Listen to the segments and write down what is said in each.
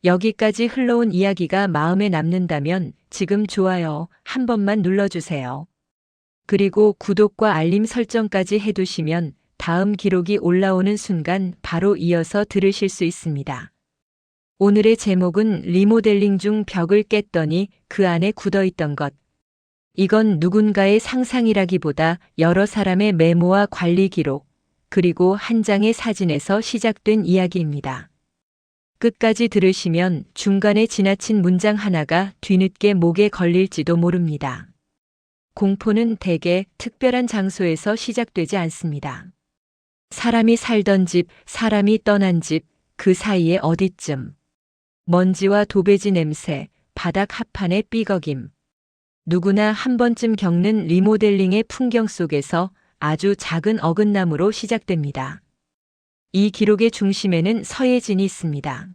여기까지 흘러온 이야기가 마음에 남는다면 지금 좋아요 한 번만 눌러주세요. 그리고 구독과 알림 설정까지 해두시면 다음 기록이 올라오는 순간 바로 이어서 들으실 수 있습니다. 오늘의 제목은 리모델링 중 벽을 깼더니 그 안에 굳어있던 것. 이건 누군가의 상상이라기보다 여러 사람의 메모와 관리 기록, 그리고 한 장의 사진에서 시작된 이야기입니다. 끝까지 들으시면 중간에 지나친 문장 하나가 뒤늦게 목에 걸릴지도 모릅니다. 공포는 대개 특별한 장소에서 시작되지 않습니다. 사람이 살던 집, 사람이 떠난 집, 그 사이에 어디쯤. 먼지와 도배지 냄새, 바닥 합판의 삐걱임. 누구나 한 번쯤 겪는 리모델링의 풍경 속에서 아주 작은 어긋남으로 시작됩니다. 이 기록의 중심에는 서예진이 있습니다.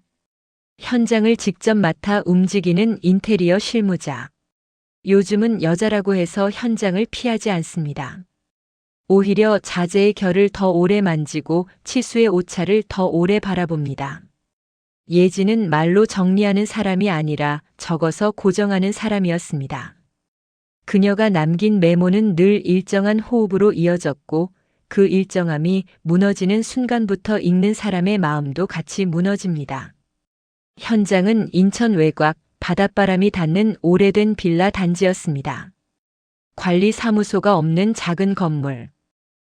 현장을 직접 맡아 움직이는 인테리어 실무자. 요즘은 여자라고 해서 현장을 피하지 않습니다. 오히려 자재의 결을 더 오래 만지고 치수의 오차를 더 오래 바라봅니다. 예진은 말로 정리하는 사람이 아니라 적어서 고정하는 사람이었습니다. 그녀가 남긴 메모는 늘 일정한 호흡으로 이어졌고 그 일정함이 무너지는 순간부터 읽는 사람의 마음도 같이 무너집니다. 현장은 인천 외곽 바닷바람이 닿는 오래된 빌라 단지였습니다. 관리 사무소가 없는 작은 건물.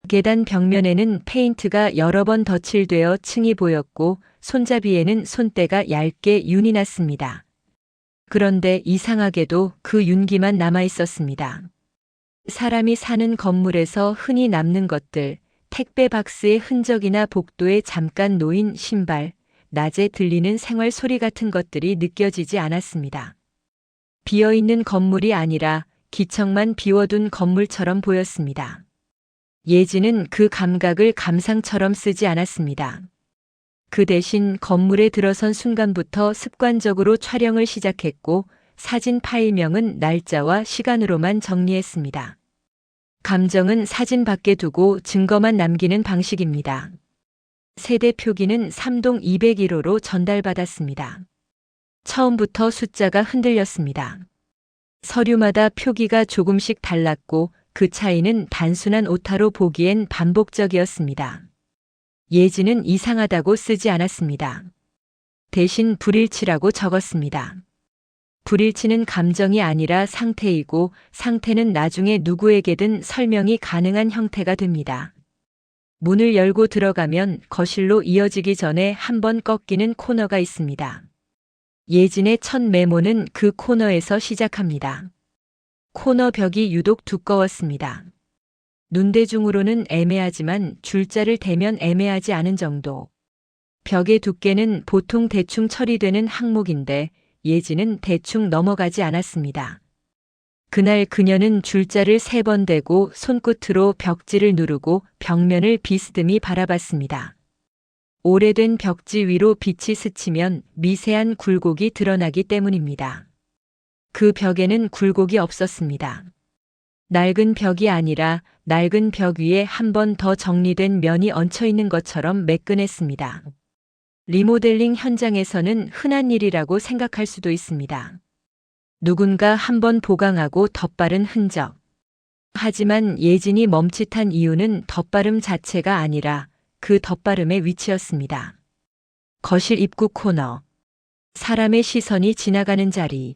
계단 벽면에는 페인트가 여러 번 덧칠되어 층이 보였고 손잡이에는 손때가 얇게 윤이 났습니다. 그런데 이상하게도 그 윤기만 남아 있었습니다. 사람이 사는 건물에서 흔히 남는 것들, 택배 박스의 흔적이나 복도에 잠깐 놓인 신발, 낮에 들리는 생활 소리 같은 것들이 느껴지지 않았습니다. 비어있는 건물이 아니라 기척만 비워둔 건물처럼 보였습니다. 예진은 그 감각을 감상처럼 쓰지 않았습니다. 그 대신 건물에 들어선 순간부터 습관적으로 촬영을 시작했고 사진 파일명은 날짜와 시간으로만 정리했습니다. 감정은 사진 밖에 두고 증거만 남기는 방식입니다. 세대 표기는 3동 201호로 전달받았습니다. 처음부터 숫자가 흔들렸습니다. 서류마다 표기가 조금씩 달랐고 그 차이는 단순한 오타로 보기엔 반복적이었습니다. 예지는 이상하다고 쓰지 않았습니다. 대신 불일치라고 적었습니다. 불일치는 감정이 아니라 상태이고 상태는 나중에 누구에게든 설명이 가능한 형태가 됩니다. 문을 열고 들어가면 거실로 이어지기 전에 한 번 꺾이는 코너가 있습니다. 예진의 첫 메모는 그 코너에서 시작합니다. 코너 벽이 유독 두꺼웠습니다. 눈대중으로는 애매하지만 줄자를 대면 애매하지 않은 정도. 벽의 두께는 보통 대충 처리되는 항목인데 예진은 대충 넘어가지 않았습니다. 그날 그녀는 줄자를 3번 대고 손끝으로 벽지를 누르고 벽면을 비스듬히 바라봤습니다. 오래된 벽지 위로 빛이 스치면 미세한 굴곡이 드러나기 때문입니다. 그 벽에는 굴곡이 없었습니다. 낡은 벽이 아니라 낡은 벽 위에 한 번 더 정리된 면이 얹혀 있는 것처럼 매끈했습니다. 리모델링 현장에서는 흔한 일이라고 생각할 수도 있습니다. 누군가 한 번 보강하고 덧바른 흔적. 하지만 예진이 멈칫한 이유는 덧바름 자체가 아니라 그 덧바름의 위치였습니다. 거실 입구 코너. 사람의 시선이 지나가는 자리.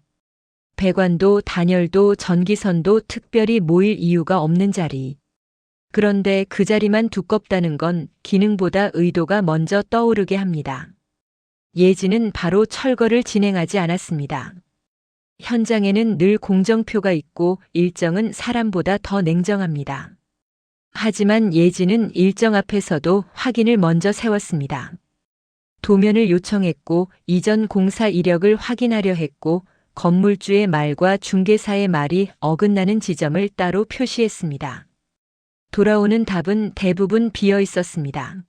배관도 단열도 전기선도 특별히 모일 이유가 없는 자리. 그런데 그 자리만 두껍다는 건 기능보다 의도가 먼저 떠오르게 합니다. 예진은 바로 철거를 진행하지 않았습니다. 현장에는 늘 공정표가 있고 일정은 사람보다 더 냉정합니다. 하지만 예진은 일정 앞에서도 확인을 먼저 세웠습니다. 도면을 요청했고 이전 공사 이력을 확인하려 했고 건물주의 말과 중개사의 말이 어긋나는 지점을 따로 표시했습니다. 돌아오는 답은 대부분 비어 있었습니다.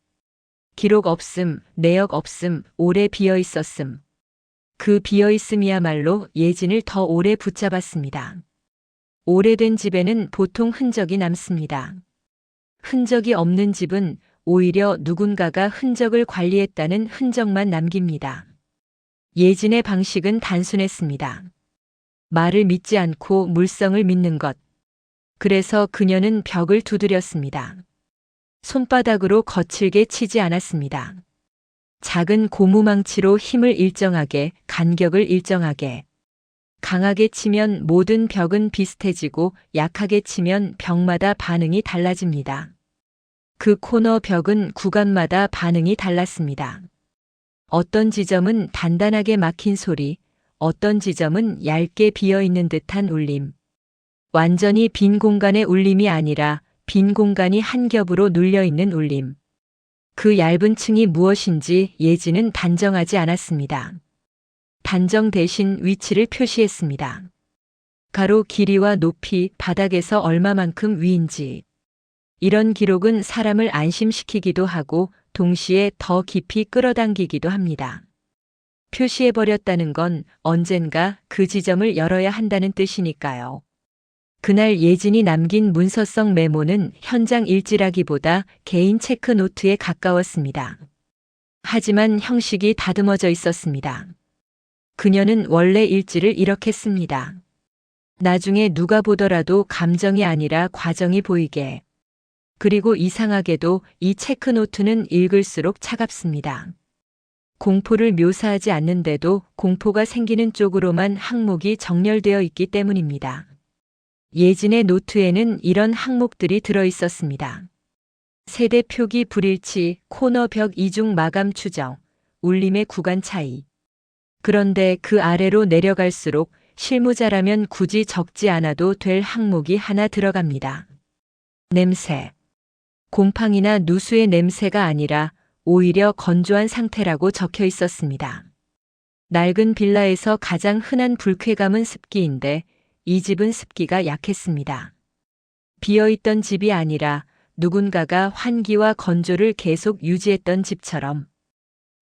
기록 없음, 내역 없음, 오래 비어 있었음. 그 비어 있음이야말로 예진을 더 오래 붙잡았습니다. 오래된 집에는 보통 흔적이 남습니다. 흔적이 없는 집은 오히려 누군가가 흔적을 관리했다는 흔적만 남깁니다. 예진의 방식은 단순했습니다. 말을 믿지 않고 물성을 믿는 것. 그래서 그녀는 벽을 두드렸습니다. 손바닥으로 거칠게 치지 않았습니다. 작은 고무망치로 힘을 일정하게, 간격을 일정하게. 강하게 치면 모든 벽은 비슷해지고 약하게 치면 벽마다 반응이 달라집니다. 그 코너 벽은 구간마다 반응이 달랐습니다. 어떤 지점은 단단하게 막힌 소리, 어떤 지점은 얇게 비어있는 듯한 울림. 완전히 빈 공간의 울림이 아니라 빈 공간이 한 겹으로 눌려있는 울림. 그 얇은 층이 무엇인지 예진은 단정하지 않았습니다. 단정 대신 위치를 표시했습니다. 가로 길이와 높이, 바닥에서 얼마만큼 위인지. 이런 기록은 사람을 안심시키기도 하고 동시에 더 깊이 끌어당기기도 합니다. 표시해버렸다는 건 언젠가 그 지점을 열어야 한다는 뜻이니까요. 그날 예진이 남긴 문서성 메모는 현장 일지라기보다 개인 체크노트에 가까웠습니다. 하지만 형식이 다듬어져 있었습니다. 그녀는 원래 일지를 이렇게 씁니다. 나중에 누가 보더라도 감정이 아니라 과정이 보이게. 그리고 이상하게도 이 체크노트는 읽을수록 차갑습니다. 공포를 묘사하지 않는데도 공포가 생기는 쪽으로만 항목이 정렬되어 있기 때문입니다. 예진의 노트에는 이런 항목들이 들어 있었습니다. 세대 표기 불일치, 코너 벽 이중 마감 추정, 울림의 구간 차이. 그런데 그 아래로 내려갈수록 실무자라면 굳이 적지 않아도 될 항목이 하나 들어갑니다. 냄새. 곰팡이나 누수의 냄새가 아니라 오히려 건조한 상태라고 적혀 있었습니다. 낡은 빌라에서 가장 흔한 불쾌감은 습기인데 이 집은 습기가 약했습니다. 비어있던 집이 아니라 누군가가 환기와 건조를 계속 유지했던 집처럼.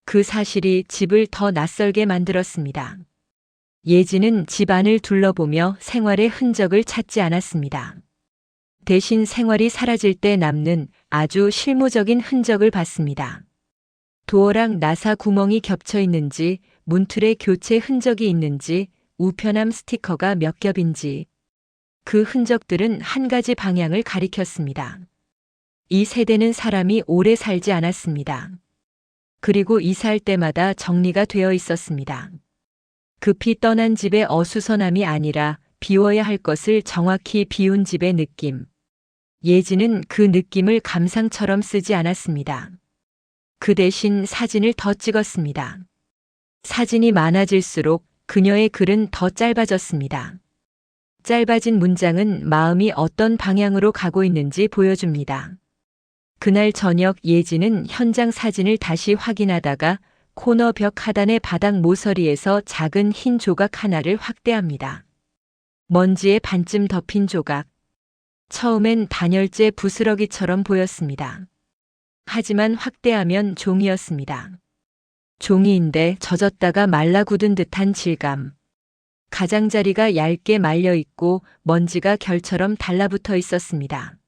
그 사실이 집을 더 낯설게 만들었습니다. 예진은 집 안을 둘러보며 생활의 흔적을 찾지 않았습니다. 대신 생활이 사라질 때 남는 아주 실무적인 흔적을 봤습니다. 도어랑 나사 구멍이 겹쳐 있는지, 문틀에 교체 흔적이 있는지, 우편함 스티커가 몇 겹인지. 그 흔적들은 한 가지 방향을 가리켰습니다. 이 세대는 사람이 오래 살지 않았습니다. 그리고 이사할 때마다 정리가 되어 있었습니다. 급히 떠난 집의 어수선함이 아니라 비워야 할 것을 정확히 비운 집의 느낌. 예진은 그 느낌을 감상처럼 쓰지 않았습니다. 그 대신 사진을 더 찍었습니다. 사진이 많아질수록 그녀의 글은 더 짧아졌습니다. 짧아진 문장은 마음이 어떤 방향으로 가고 있는지 보여줍니다. 그날 저녁 예진은 현장 사진을 다시 확인하다가 코너 벽 하단의 바닥 모서리에서 작은 흰 조각 하나를 확대합니다. 먼지에 반쯤 덮인 조각. 처음엔 단열재 부스러기처럼 보였습니다. 하지만 확대하면 종이였습니다. 종이인데 젖었다가 말라 굳은 듯한 질감. 가장자리가 얇게 말려 있고 먼지가 결처럼 달라붙어 있었습니다.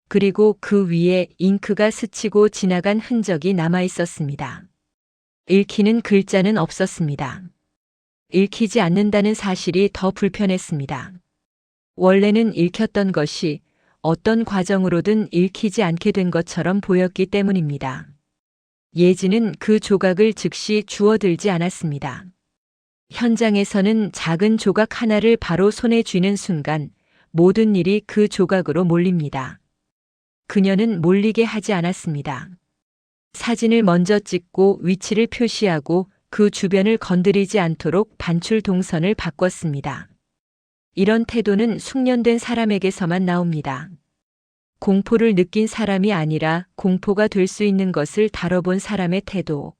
그리고 그 위에 잉크가 스치고 지나간 흔적이 남아 있었습니다. 읽히는 글자는 없었습니다. 읽히지 않는다는 사실이 더 불편했습니다. 원래는 읽혔던 것이 어떤 과정으로든 읽히지 않게 된 것처럼 보였기 때문입니다. 예진은 그 조각을 즉시 주워들지 않았습니다. 현장에서는 작은 조각 하나를 바로 손에 쥐는 순간 모든 일이 그 조각으로 몰립니다. 그녀는 몰리게 하지 않았습니다. 사진을 먼저 찍고 위치를 표시하고 그 주변을 건드리지 않도록 반출 동선을 바꿨습니다. 이런 태도는 숙련된 사람에게서만 나옵니다. 공포를 느낀 사람이 아니라 공포가 될 수 있는 것을 다뤄본 사람의 태도.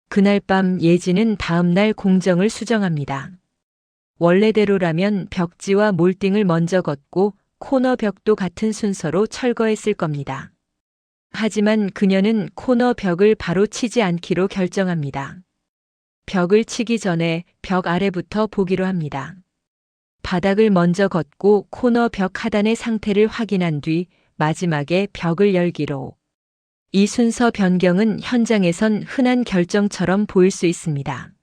그날 밤 예진은 다음날 공정을 수정합니다. 원래대로라면 벽지와 몰딩을 먼저 걷고 코너 벽도 같은 순서로 철거했을 겁니다. 하지만 그녀는 코너 벽을 바로 치지 않기로 결정합니다. 벽을 치기 전에 벽 아래부터 보기로 합니다. 바닥을 먼저 걷고 코너 벽 하단의 상태를 확인한 뒤 마지막에 벽을 열기로. 이 순서 변경은 현장에선 흔한 결정처럼 보일 수 있습니다.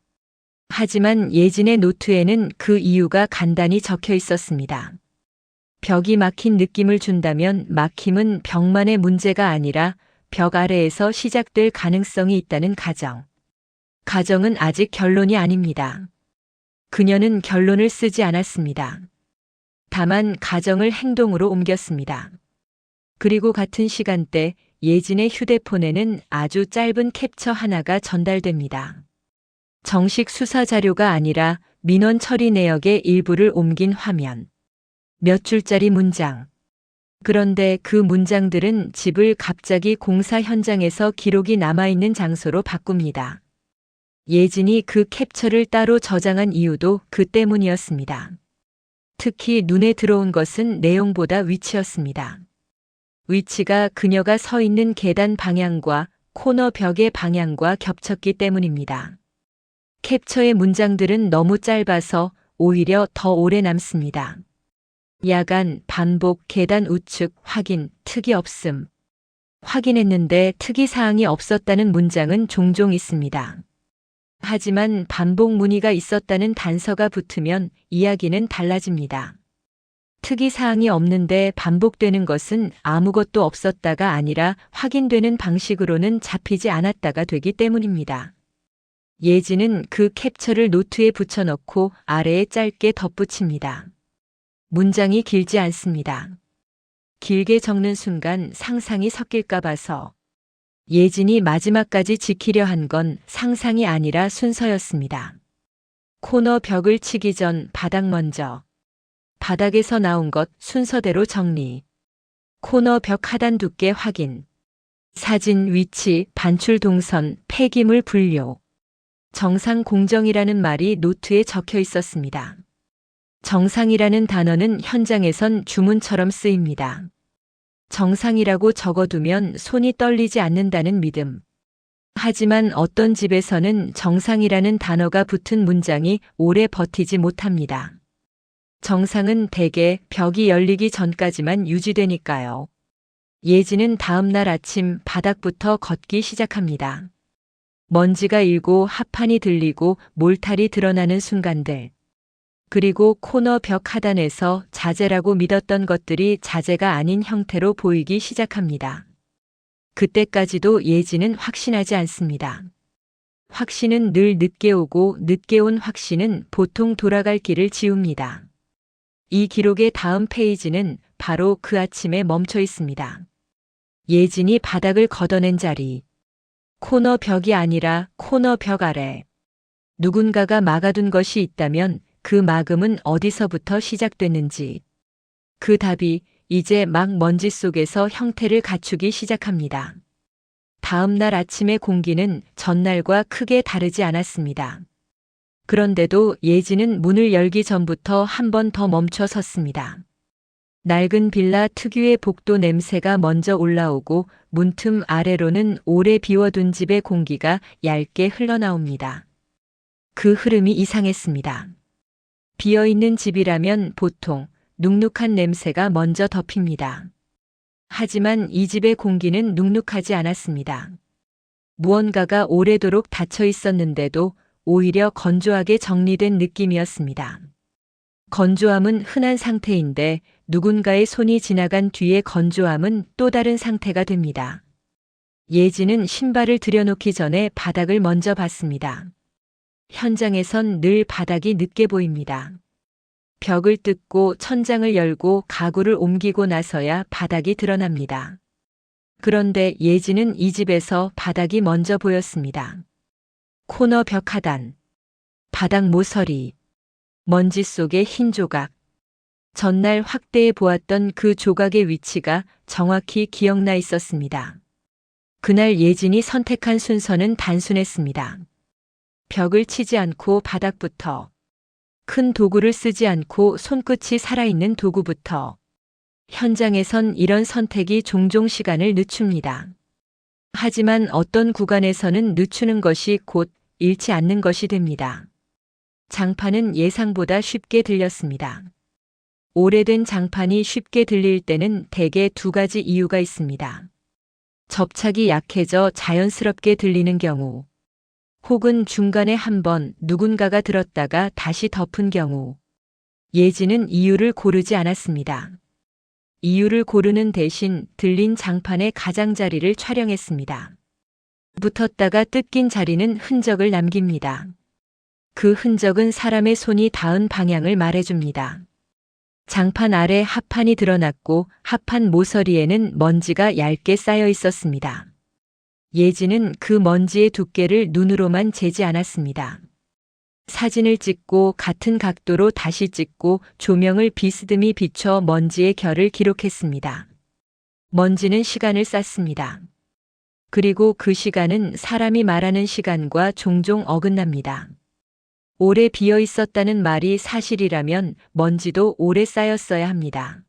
하지만 예진의 노트에는 그 이유가 간단히 적혀 있었습니다. 벽이 막힌 느낌을 준다면 막힘은 벽만의 문제가 아니라 벽 아래에서 시작될 가능성이 있다는 가정. 가정은 아직 결론이 아닙니다. 그녀는 결론을 쓰지 않았습니다. 다만 가정을 행동으로 옮겼습니다. 그리고 같은 시간대 예진의 휴대폰에는 아주 짧은 캡처 하나가 전달됩니다. 정식 수사 자료가 아니라 민원 처리 내역의 일부를 옮긴 화면. 몇 줄짜리 문장. 그런데 그 문장들은 집을 갑자기 공사 현장에서 기록이 남아있는 장소로 바꿉니다. 예진이 그 캡처를 따로 저장한 이유도 그 때문이었습니다. 특히 눈에 들어온 것은 내용보다 위치였습니다. 위치가 그녀가 서 있는 계단 방향과 코너 벽의 방향과 겹쳤기 때문입니다. 캡처의 문장들은 너무 짧아서 오히려 더 오래 남습니다. 야간, 반복, 계단 우측, 확인, 특이 없음. 확인했는데 특이사항이 없었다는 문장은 종종 있습니다. 하지만 반복 문의가 있었다는 단서가 붙으면 이야기는 달라집니다. 특이사항이 없는데 반복되는 것은 아무것도 없었다가 아니라 확인되는 방식으로는 잡히지 않았다가 되기 때문입니다. 예진은 그 캡처를 노트에 붙여넣고 아래에 짧게 덧붙입니다. 문장이 길지 않습니다. 길게 적는 순간 상상이 섞일까 봐서. 예진이 마지막까지 지키려 한 건 상상이 아니라 순서였습니다. 코너 벽을 치기 전 바닥 먼저. 바닥에서 나온 것 순서대로 정리. 코너 벽 하단 두께 확인. 사진 위치, 반출 동선, 폐기물 분류. 정상 공정이라는 말이 노트에 적혀 있었습니다. 정상이라는 단어는 현장에선 주문처럼 쓰입니다. 정상이라고 적어두면 손이 떨리지 않는다는 믿음. 하지만 어떤 집에서는 정상이라는 단어가 붙은 문장이 오래 버티지 못합니다. 정상은 대개 벽이 열리기 전까지만 유지되니까요. 예진은 다음 날 아침 바닥부터 걷기 시작합니다. 먼지가 일고 합판이 들리고 몰탈이 드러나는 순간들. 그리고 코너 벽 하단에서 자재라고 믿었던 것들이 자재가 아닌 형태로 보이기 시작합니다. 그때까지도 예진은 확신하지 않습니다. 확신은 늘 늦게 오고 늦게 온 확신은 보통 돌아갈 길을 지웁니다. 이 기록의 다음 페이지는 바로 그 아침에 멈춰 있습니다. 예진이 바닥을 걷어낸 자리. 코너 벽이 아니라 코너 벽 아래. 누군가가 막아둔 것이 있다면 그 막음은 어디서부터 시작됐는지. 그 답이 이제 막 먼지 속에서 형태를 갖추기 시작합니다. 다음 날 아침의 공기는 전날과 크게 다르지 않았습니다. 그런데도 예진은 문을 열기 전부터 한 번 더 멈춰 섰습니다. 낡은 빌라 특유의 복도 냄새가 먼저 올라오고 문틈 아래로는 오래 비워둔 집의 공기가 얇게 흘러나옵니다. 그 흐름이 이상했습니다. 비어있는 집이라면 보통 눅눅한 냄새가 먼저 덮입니다. 하지만 이 집의 공기는 눅눅하지 않았습니다. 무언가가 오래도록 닫혀 있었는데도 오히려 건조하게 정리된 느낌이었습니다. 건조함은 흔한 상태인데 누군가의 손이 지나간 뒤의 건조함은 또 다른 상태가 됩니다. 예진은 신발을 들여놓기 전에 바닥을 먼저 봤습니다. 현장에선 늘 바닥이 늦게 보입니다. 벽을 뜯고 천장을 열고 가구를 옮기고 나서야 바닥이 드러납니다. 그런데 예진은 이 집에서 바닥이 먼저 보였습니다. 코너 벽 하단, 바닥 모서리, 먼지 속의 흰 조각. 전날 확대해 보았던 그 조각의 위치가 정확히 기억나 있었습니다. 그날 예진이 선택한 순서는 단순했습니다. 벽을 치지 않고 바닥부터, 큰 도구를 쓰지 않고 손끝이 살아있는 도구부터. 현장에선 이런 선택이 종종 시간을 늦춥니다. 하지만 어떤 구간에서는 늦추는 것이 곧 잃지 않는 것이 됩니다. 장판은 예상보다 쉽게 들렸습니다. 오래된 장판이 쉽게 들릴 때는 대개 두 가지 이유가 있습니다. 접착이 약해져 자연스럽게 들리는 경우, 혹은 중간에 한번 누군가가 들었다가 다시 덮은 경우 예지는 이유를 고르지 않았습니다. 이유를 고르는 대신 들린 장판의 가장자리를 촬영했습니다. 붙었다가 뜯긴 자리는 흔적을 남깁니다. 그 흔적은 사람의 손이 닿은 방향을 말해줍니다. 장판 아래 합판이 드러났고 합판 모서리에는 먼지가 얇게 쌓여 있었습니다. 예지는 그 먼지의 두께를 눈으로만 재지 않았습니다. 사진을 찍고 같은 각도로 다시 찍고 조명을 비스듬히 비춰 먼지의 결을 기록했습니다. 먼지는 시간을 쌌습니다. 그리고 그 시간은 사람이 말하는 시간과 종종 어긋납니다. 오래 비어 있었다는 말이 사실이라면 먼지도 오래 쌓였어야 합니다.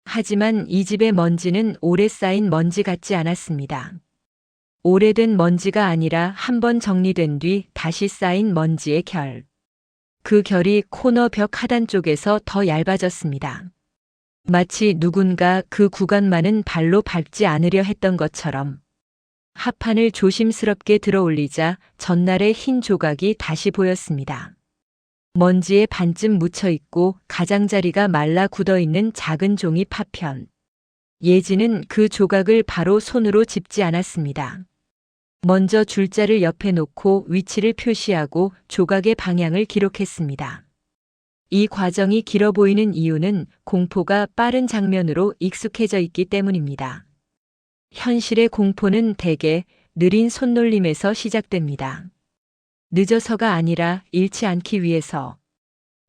하지만 이 집의 먼지는 오래 쌓인 먼지 같지 않았습니다. 오래된 먼지가 아니라 한번 정리된 뒤 다시 쌓인 먼지의 결. 그 결이 코너 벽 하단 쪽에서 더 얇아졌습니다. 마치 누군가 그 구간만은 발로 밟지 않으려 했던 것처럼. 합판을 조심스럽게 들어 올리자 전날의 흰 조각이 다시 보였습니다. 먼지에 반쯤 묻혀 있고 가장자리가 말라 굳어 있는 작은 종이 파편. 예지는 그 조각을 바로 손으로 짚지 않았습니다. 먼저 줄자를 옆에 놓고 위치를 표시하고 조각의 방향을 기록했습니다. 이 과정이 길어 보이는 이유는 공포가 빠른 장면으로 익숙해져 있기 때문입니다. 현실의 공포는 대개 느린 손놀림에서 시작됩니다. 늦어서가 아니라 잃지 않기 위해서.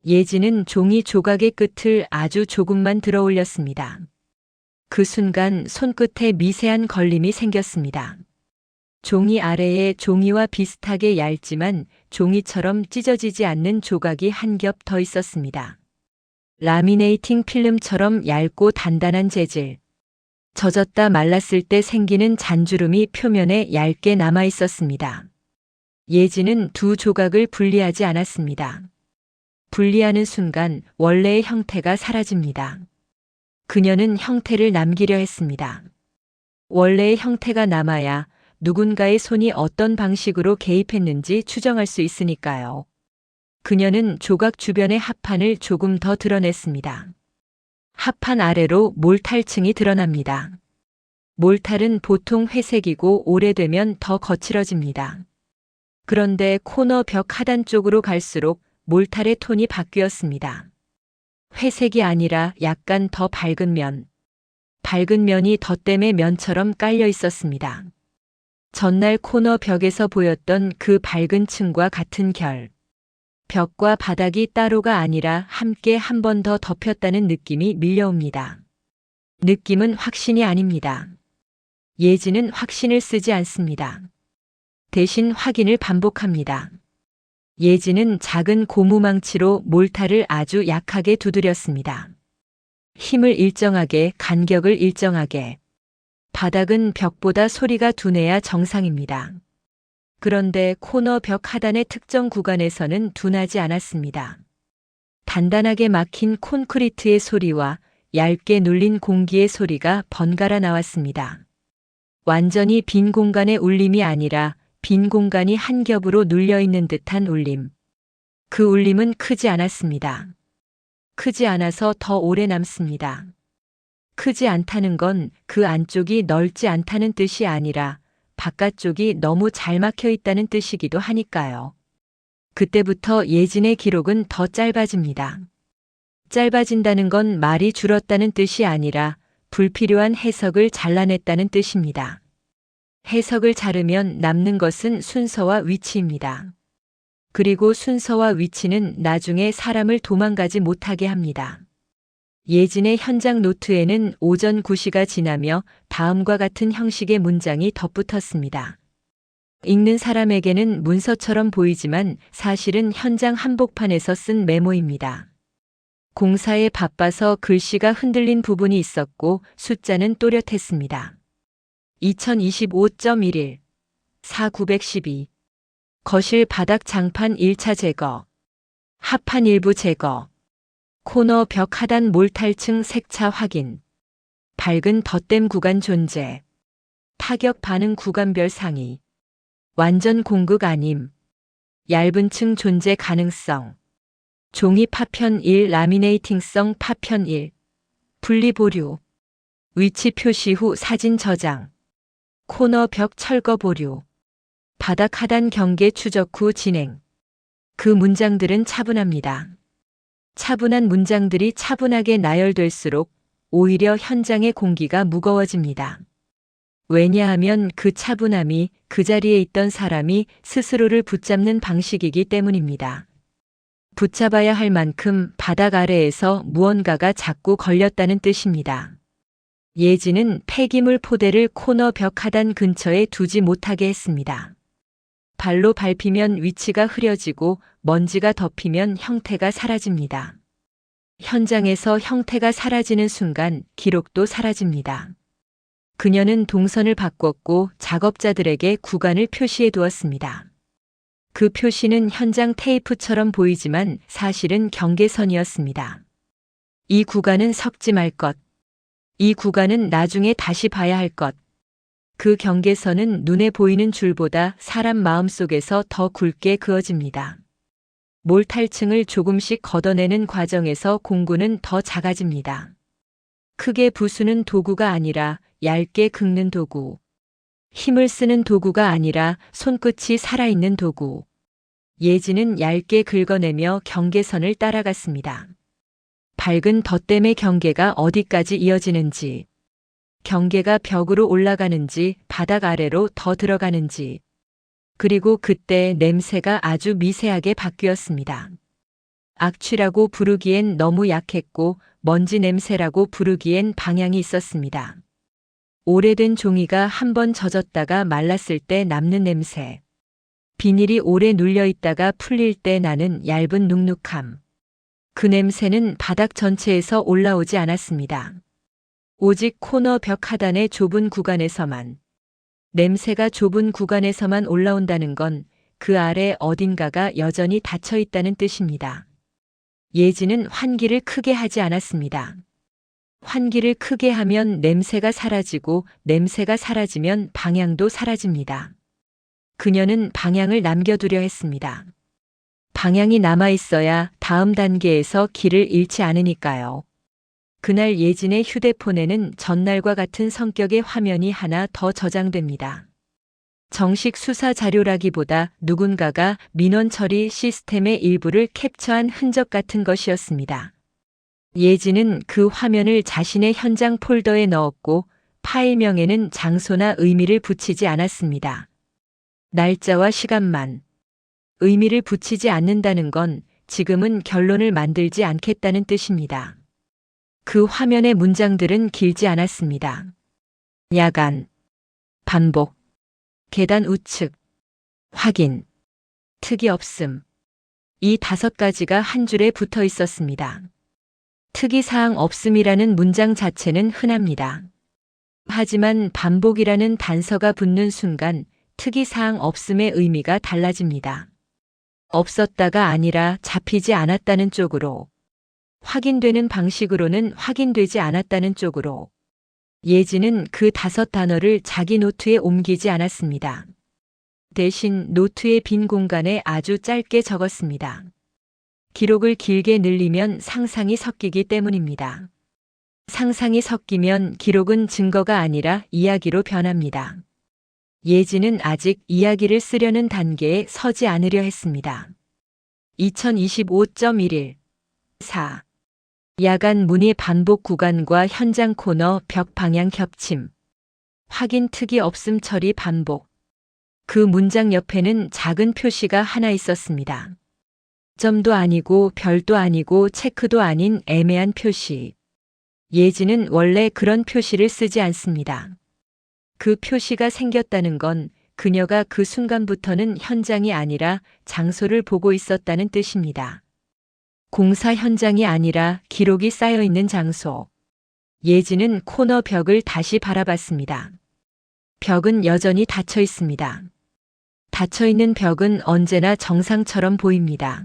예지는 종이 조각의 끝을 아주 조금만 들어 올렸습니다. 그 순간 손끝에 미세한 걸림이 생겼습니다. 종이 아래에 종이와 비슷하게 얇지만 종이처럼 찢어지지 않는 조각이 한 겹 더 있었습니다. 라미네이팅 필름처럼 얇고 단단한 재질. 젖었다 말랐을 때 생기는 잔주름이 표면에 얇게 남아 있었습니다. 예지는 두 조각을 분리하지 않았습니다. 분리하는 순간 원래의 형태가 사라집니다. 그녀는 형태를 남기려 했습니다. 원래의 형태가 남아야 누군가의 손이 어떤 방식으로 개입했는지 추정할 수 있으니까요. 그녀는 조각 주변의 합판을 조금 더 드러냈습니다. 합판 아래로 몰탈층이 드러납니다. 몰탈은 보통 회색이고 오래되면 더 거칠어집니다. 그런데 코너 벽 하단 쪽으로 갈수록 몰탈의 톤이 바뀌었습니다. 회색이 아니라 약간 더 밝은 면. 밝은 면이 덧댐의 면처럼 깔려 있었습니다. 전날 코너 벽에서 보였던 그 밝은 층과 같은 결. 벽과 바닥이 따로가 아니라 함께 한 번 더 덮였다는 느낌이 밀려옵니다. 느낌은 확신이 아닙니다. 예지는 확신을 쓰지 않습니다. 대신 확인을 반복합니다. 예지는 작은 고무망치로 몰타를 아주 약하게 두드렸습니다. 힘을 일정하게, 간격을 일정하게. 바닥은 벽보다 소리가 둔해야 정상입니다. 그런데 코너 벽 하단의 특정 구간에서는 둔하지 않았습니다. 단단하게 막힌 콘크리트의 소리와 얇게 눌린 공기의 소리가 번갈아 나왔습니다. 완전히 빈 공간의 울림이 아니라 빈 공간이 한 겹으로 눌려 있는 듯한 울림. 그 울림은 크지 않았습니다. 크지 않아서 더 오래 남습니다. 크지 않다는 건 그 안쪽이 넓지 않다는 뜻이 아니라 바깥쪽이 너무 잘 막혀 있다는 뜻이기도 하니까요. 그때부터 예진의 기록은 더 짧아집니다. 짧아진다는 건 말이 줄었다는 뜻이 아니라 불필요한 해석을 잘라냈다는 뜻입니다. 해석을 자르면 남는 것은 순서와 위치입니다. 그리고 순서와 위치는 나중에 사람을 도망가지 못하게 합니다. 예진의 현장 노트에는 오전 9시가 지나며 다음과 같은 형식의 문장이 덧붙었습니다. 읽는 사람에게는 문서처럼 보이지만 사실은 현장 한복판에서 쓴 메모입니다. 공사에 바빠서 글씨가 흔들린 부분이 있었고 숫자는 또렷했습니다. 2025.11 4912 거실 바닥 장판 1차 제거 합판 일부 제거 코너 벽 하단 몰탈층 색차 확인 밝은 덧댐 구간 존재 타격 반응 구간별 상위 완전 공극 아님 얇은 층 존재 가능성. 종이 파편 1 라미네이팅성 파편 1. 분리 보류. 위치 표시 후 사진 저장. 코너 벽 철거 보류. 바닥 하단 경계 추적 후 진행. 그 문장들은 차분합니다. 차분한 문장들이 차분하게 나열될수록 오히려 현장의 공기가 무거워집니다. 왜냐하면 그 차분함이 그 자리에 있던 사람이 스스로를 붙잡는 방식이기 때문입니다. 붙잡아야 할 만큼 바닥 아래에서 무언가가 자꾸 걸렸다는 뜻입니다. 예지는 폐기물 포대를 코너 벽 하단 근처에 두지 못하게 했습니다. 발로 밟히면 위치가 흐려지고 먼지가 덮이면 형태가 사라집니다. 현장에서 형태가 사라지는 순간 기록도 사라집니다. 그녀는 동선을 바꿨고 작업자들에게 구간을 표시해 두었습니다. 그 표시는 현장 테이프처럼 보이지만 사실은 경계선이었습니다. 이 구간은 섞지 말 것. 이 구간은 나중에 다시 봐야 할 것. 그 경계선은 눈에 보이는 줄보다 사람 마음속에서 더 굵게 그어집니다. 몰탈층을 조금씩 걷어내는 과정에서 공구는 더 작아집니다. 크게 부수는 도구가 아니라 얇게 긁는 도구. 힘을 쓰는 도구가 아니라 손끝이 살아있는 도구. 예지는 얇게 긁어내며 경계선을 따라갔습니다. 밝은 덧댐의 경계가 어디까지 이어지는지, 경계가 벽으로 올라가는지 바닥 아래로 더 들어가는지, 그리고 그때 냄새가 아주 미세하게 바뀌었습니다. 악취라고 부르기엔 너무 약했고 먼지 냄새라고 부르기엔 방향이 있었습니다. 오래된 종이가 한번 젖었다가 말랐을 때 남는 냄새. 비닐이 오래 눌려있다가 풀릴 때 나는 얇은 눅눅함. 그 냄새는 바닥 전체에서 올라오지 않았습니다. 오직 코너 벽 하단의 좁은 구간에서만. 냄새가 좁은 구간에서만 올라온다는 건 그 아래 어딘가가 여전히 닫혀 있다는 뜻입니다. 예지는 환기를 크게 하지 않았습니다. 환기를 크게 하면 냄새가 사라지고 냄새가 사라지면 방향도 사라집니다. 그녀는 방향을 남겨두려 했습니다. 방향이 남아있어야 다음 단계에서 길을 잃지 않으니까요. 그날 예진의 휴대폰에는 전날과 같은 성격의 화면이 하나 더 저장됩니다. 정식 수사 자료라기보다 누군가가 민원 처리 시스템의 일부를 캡처한 흔적 같은 것이었습니다. 예진은 그 화면을 자신의 현장 폴더에 넣었고 파일명에는 장소나 의미를 붙이지 않았습니다. 날짜와 시간만. 의미를 붙이지 않는다는 건 지금은 결론을 만들지 않겠다는 뜻입니다. 그 화면의 문장들은 길지 않았습니다. 야간, 반복, 계단 우측, 확인, 특이 없음. 이 5가지가 한 줄에 붙어 있었습니다. 특이사항 없음이라는 문장 자체는 흔합니다. 하지만 반복이라는 단서가 붙는 순간 특이사항 없음의 의미가 달라집니다. 없었다가 아니라 잡히지 않았다는 쪽으로, 확인되는 방식으로는 확인되지 않았다는 쪽으로. 예지는 그 5단어를 자기 노트에 옮기지 않았습니다. 대신 노트의 빈 공간에 아주 짧게 적었습니다. 기록을 길게 늘리면 상상이 섞이기 때문입니다. 상상이 섞이면 기록은 증거가 아니라 이야기로 변합니다. 예지는 아직 이야기를 쓰려는 단계에 서지 않으려 했습니다. 2025.11 4. 야간 문의 반복 구간과 현장 코너 벽 방향 겹침. 확인 특이 없음 처리 반복. 그 문장 옆에는 작은 표시가 하나 있었습니다. 점도 아니고 별도 아니고 체크도 아닌 애매한 표시. 예지는 원래 그런 표시를 쓰지 않습니다. 그 표시가 생겼다는 건 그녀가 그 순간부터는 현장이 아니라 장소를 보고 있었다는 뜻입니다. 공사 현장이 아니라 기록이 쌓여 있는 장소. 예지는 코너 벽을 다시 바라봤습니다. 벽은 여전히 닫혀 있습니다. 닫혀 있는 벽은 언제나 정상처럼 보입니다.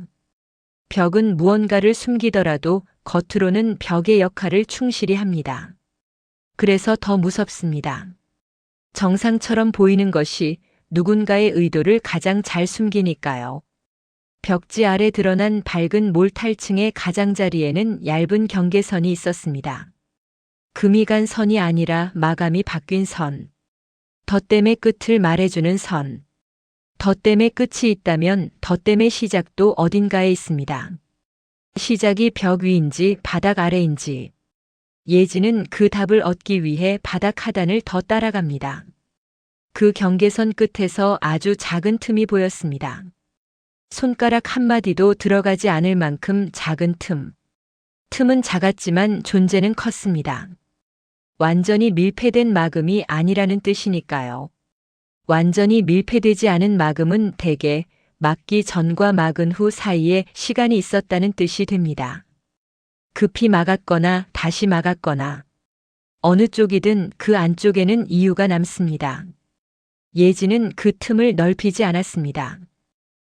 벽은 무언가를 숨기더라도 겉으로는 벽의 역할을 충실히 합니다. 그래서 더 무섭습니다. 정상처럼 보이는 것이 누군가의 의도를 가장 잘 숨기니까요. 벽지 아래 드러난 밝은 몰탈층의 가장자리에는 얇은 경계선이 있었습니다. 금이 간 선이 아니라 마감이 바뀐 선. 덧댐의 끝을 말해주는 선. 덧댐의 끝이 있다면 덧댐의 시작도 어딘가에 있습니다. 시작이 벽 위인지 바닥 아래인지. 예지는 그 답을 얻기 위해 바닥 하단을 더 따라갑니다. 그 경계선 끝에서 아주 작은 틈이 보였습니다. 손가락 한마디도 들어가지 않을 만큼 작은 틈. 틈은 작았지만 존재는 컸습니다. 완전히 밀폐된 마금이 아니라는 뜻이니까요. 완전히 밀폐되지 않은 마금은 대개 막기 전과 막은 후 사이에 시간이 있었다는 뜻이 됩니다. 급히 막았거나 다시 막았거나 어느 쪽이든 그 안쪽에는 이유가 남습니다. 예지는 그 틈을 넓히지 않았습니다.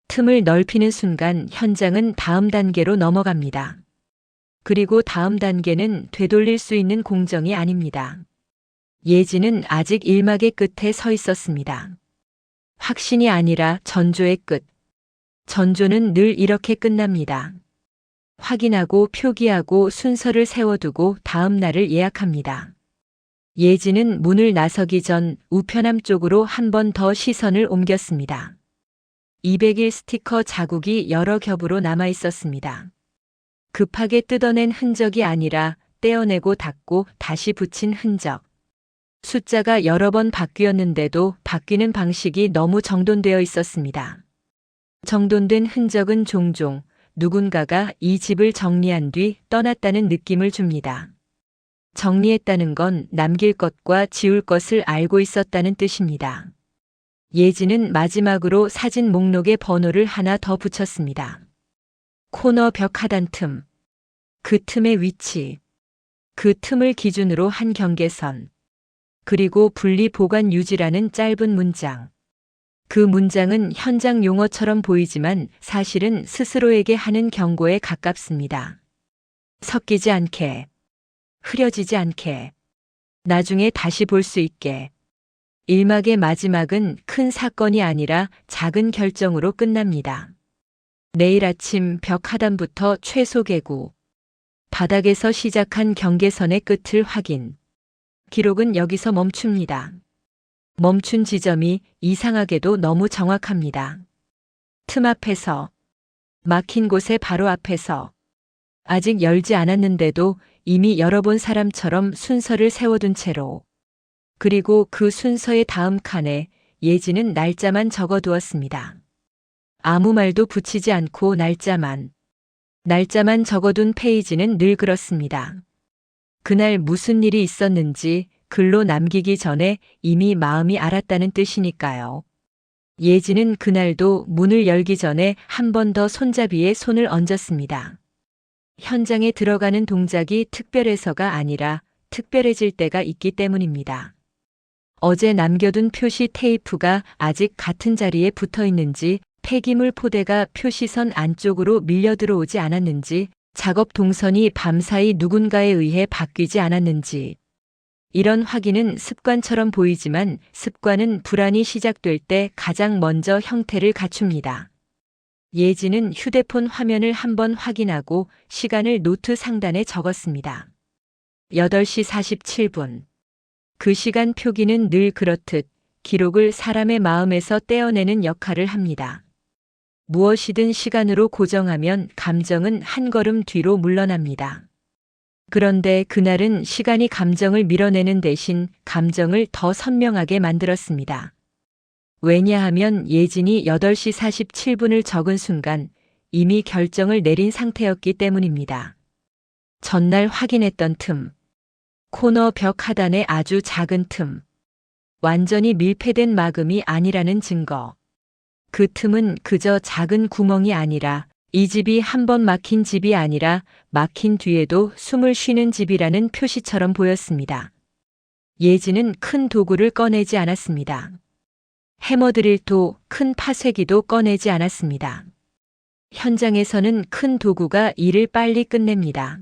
틈을 넓히는 순간 현장은 다음 단계로 넘어갑니다. 그리고 다음 단계는 되돌릴 수 있는 공정이 아닙니다. 예지는 아직 일막의 끝에 서 있었습니다. 확신이 아니라 전조의 끝. 전조는 늘 이렇게 끝납니다. 확인하고 표기하고 순서를 세워두고 다음 날을 예약합니다. 예지는 문을 나서기 전 우편함 쪽으로 한 번 더 시선을 옮겼습니다. 200일 스티커 자국이 여러 겹으로 남아 있었습니다. 급하게 뜯어낸 흔적이 아니라 떼어내고 닫고 다시 붙인 흔적. 숫자가 여러 번 바뀌었는데도 바뀌는 방식이 너무 정돈되어 있었습니다. 정돈된 흔적은 종종 누군가가 이 집을 정리한 뒤 떠났다는 느낌을 줍니다. 정리했다는 건 남길 것과 지울 것을 알고 있었다는 뜻입니다. 예지는 마지막으로 사진 목록에 번호를 하나 더 붙였습니다. 코너 벽 하단 틈. 그 틈의 위치. 그 틈을 기준으로 한 경계선. 그리고 분리 보관 유지라는 짧은 문장. 그 문장은 현장 용어처럼 보이지만 사실은 스스로에게 하는 경고에 가깝습니다. 섞이지 않게. 흐려지지 않게. 나중에 다시 볼 수 있게. 일막의 마지막은 큰 사건이 아니라 작은 결정으로 끝납니다. 내일 아침 벽 하단부터 최소 개구. 바닥에서 시작한 경계선의 끝을 확인. 기록은 여기서 멈춥니다. 멈춘 지점이 이상하게도 너무 정확합니다. 틈 앞에서. 막힌 곳의 바로 앞에서. 아직 열지 않았는데도 이미 열어본 사람처럼 순서를 세워둔 채로. 그리고 그 순서의 다음 칸에 예지는 날짜만 적어두었습니다. 아무 말도 붙이지 않고 날짜만 적어둔 페이지는 늘 그렇습니다. 그날 무슨 일이 있었는지 글로 남기기 전에 이미 마음이 알았다는 뜻이니까요. 예지는 그날도 문을 열기 전에 한 번 더 손잡이에 손을 얹었습니다. 현장에 들어가는 동작이 특별해서가 아니라 특별해질 때가 있기 때문입니다. 어제 남겨둔 표시 테이프가 아직 같은 자리에 붙어 있는지, 폐기물 포대가 표시선 안쪽으로 밀려 들어오지 않았는지, 작업 동선이 밤사이 누군가에 의해 바뀌지 않았는지. 이런 확인은 습관처럼 보이지만 습관은 불안이 시작될 때 가장 먼저 형태를 갖춥니다. 예지는 휴대폰 화면을 한번 확인하고 시간을 노트 상단에 적었습니다. 8시 47분. 그 시간 표기는 늘 그렇듯 기록을 사람의 마음에서 떼어내는 역할을 합니다. 무엇이든 시간으로 고정하면 감정은 한 걸음 뒤로 물러납니다. 그런데 그날은 시간이 감정을 밀어내는 대신 감정을 더 선명하게 만들었습니다. 왜냐하면 예진이 8시 47분을 적은 순간 이미 결정을 내린 상태였기 때문입니다. 전날 확인했던 틈. 코너 벽 하단의 아주 작은 틈. 완전히 밀폐된 마금이 아니라는 증거. 그 틈은 그저 작은 구멍이 아니라 이 집이 한 번 막힌 집이 아니라 막힌 뒤에도 숨을 쉬는 집이라는 표시처럼 보였습니다. 예지는 큰 도구를 꺼내지 않았습니다. 해머드릴도 큰 파쇄기도 꺼내지 않았습니다. 현장에서는 큰 도구가 일을 빨리 끝냅니다.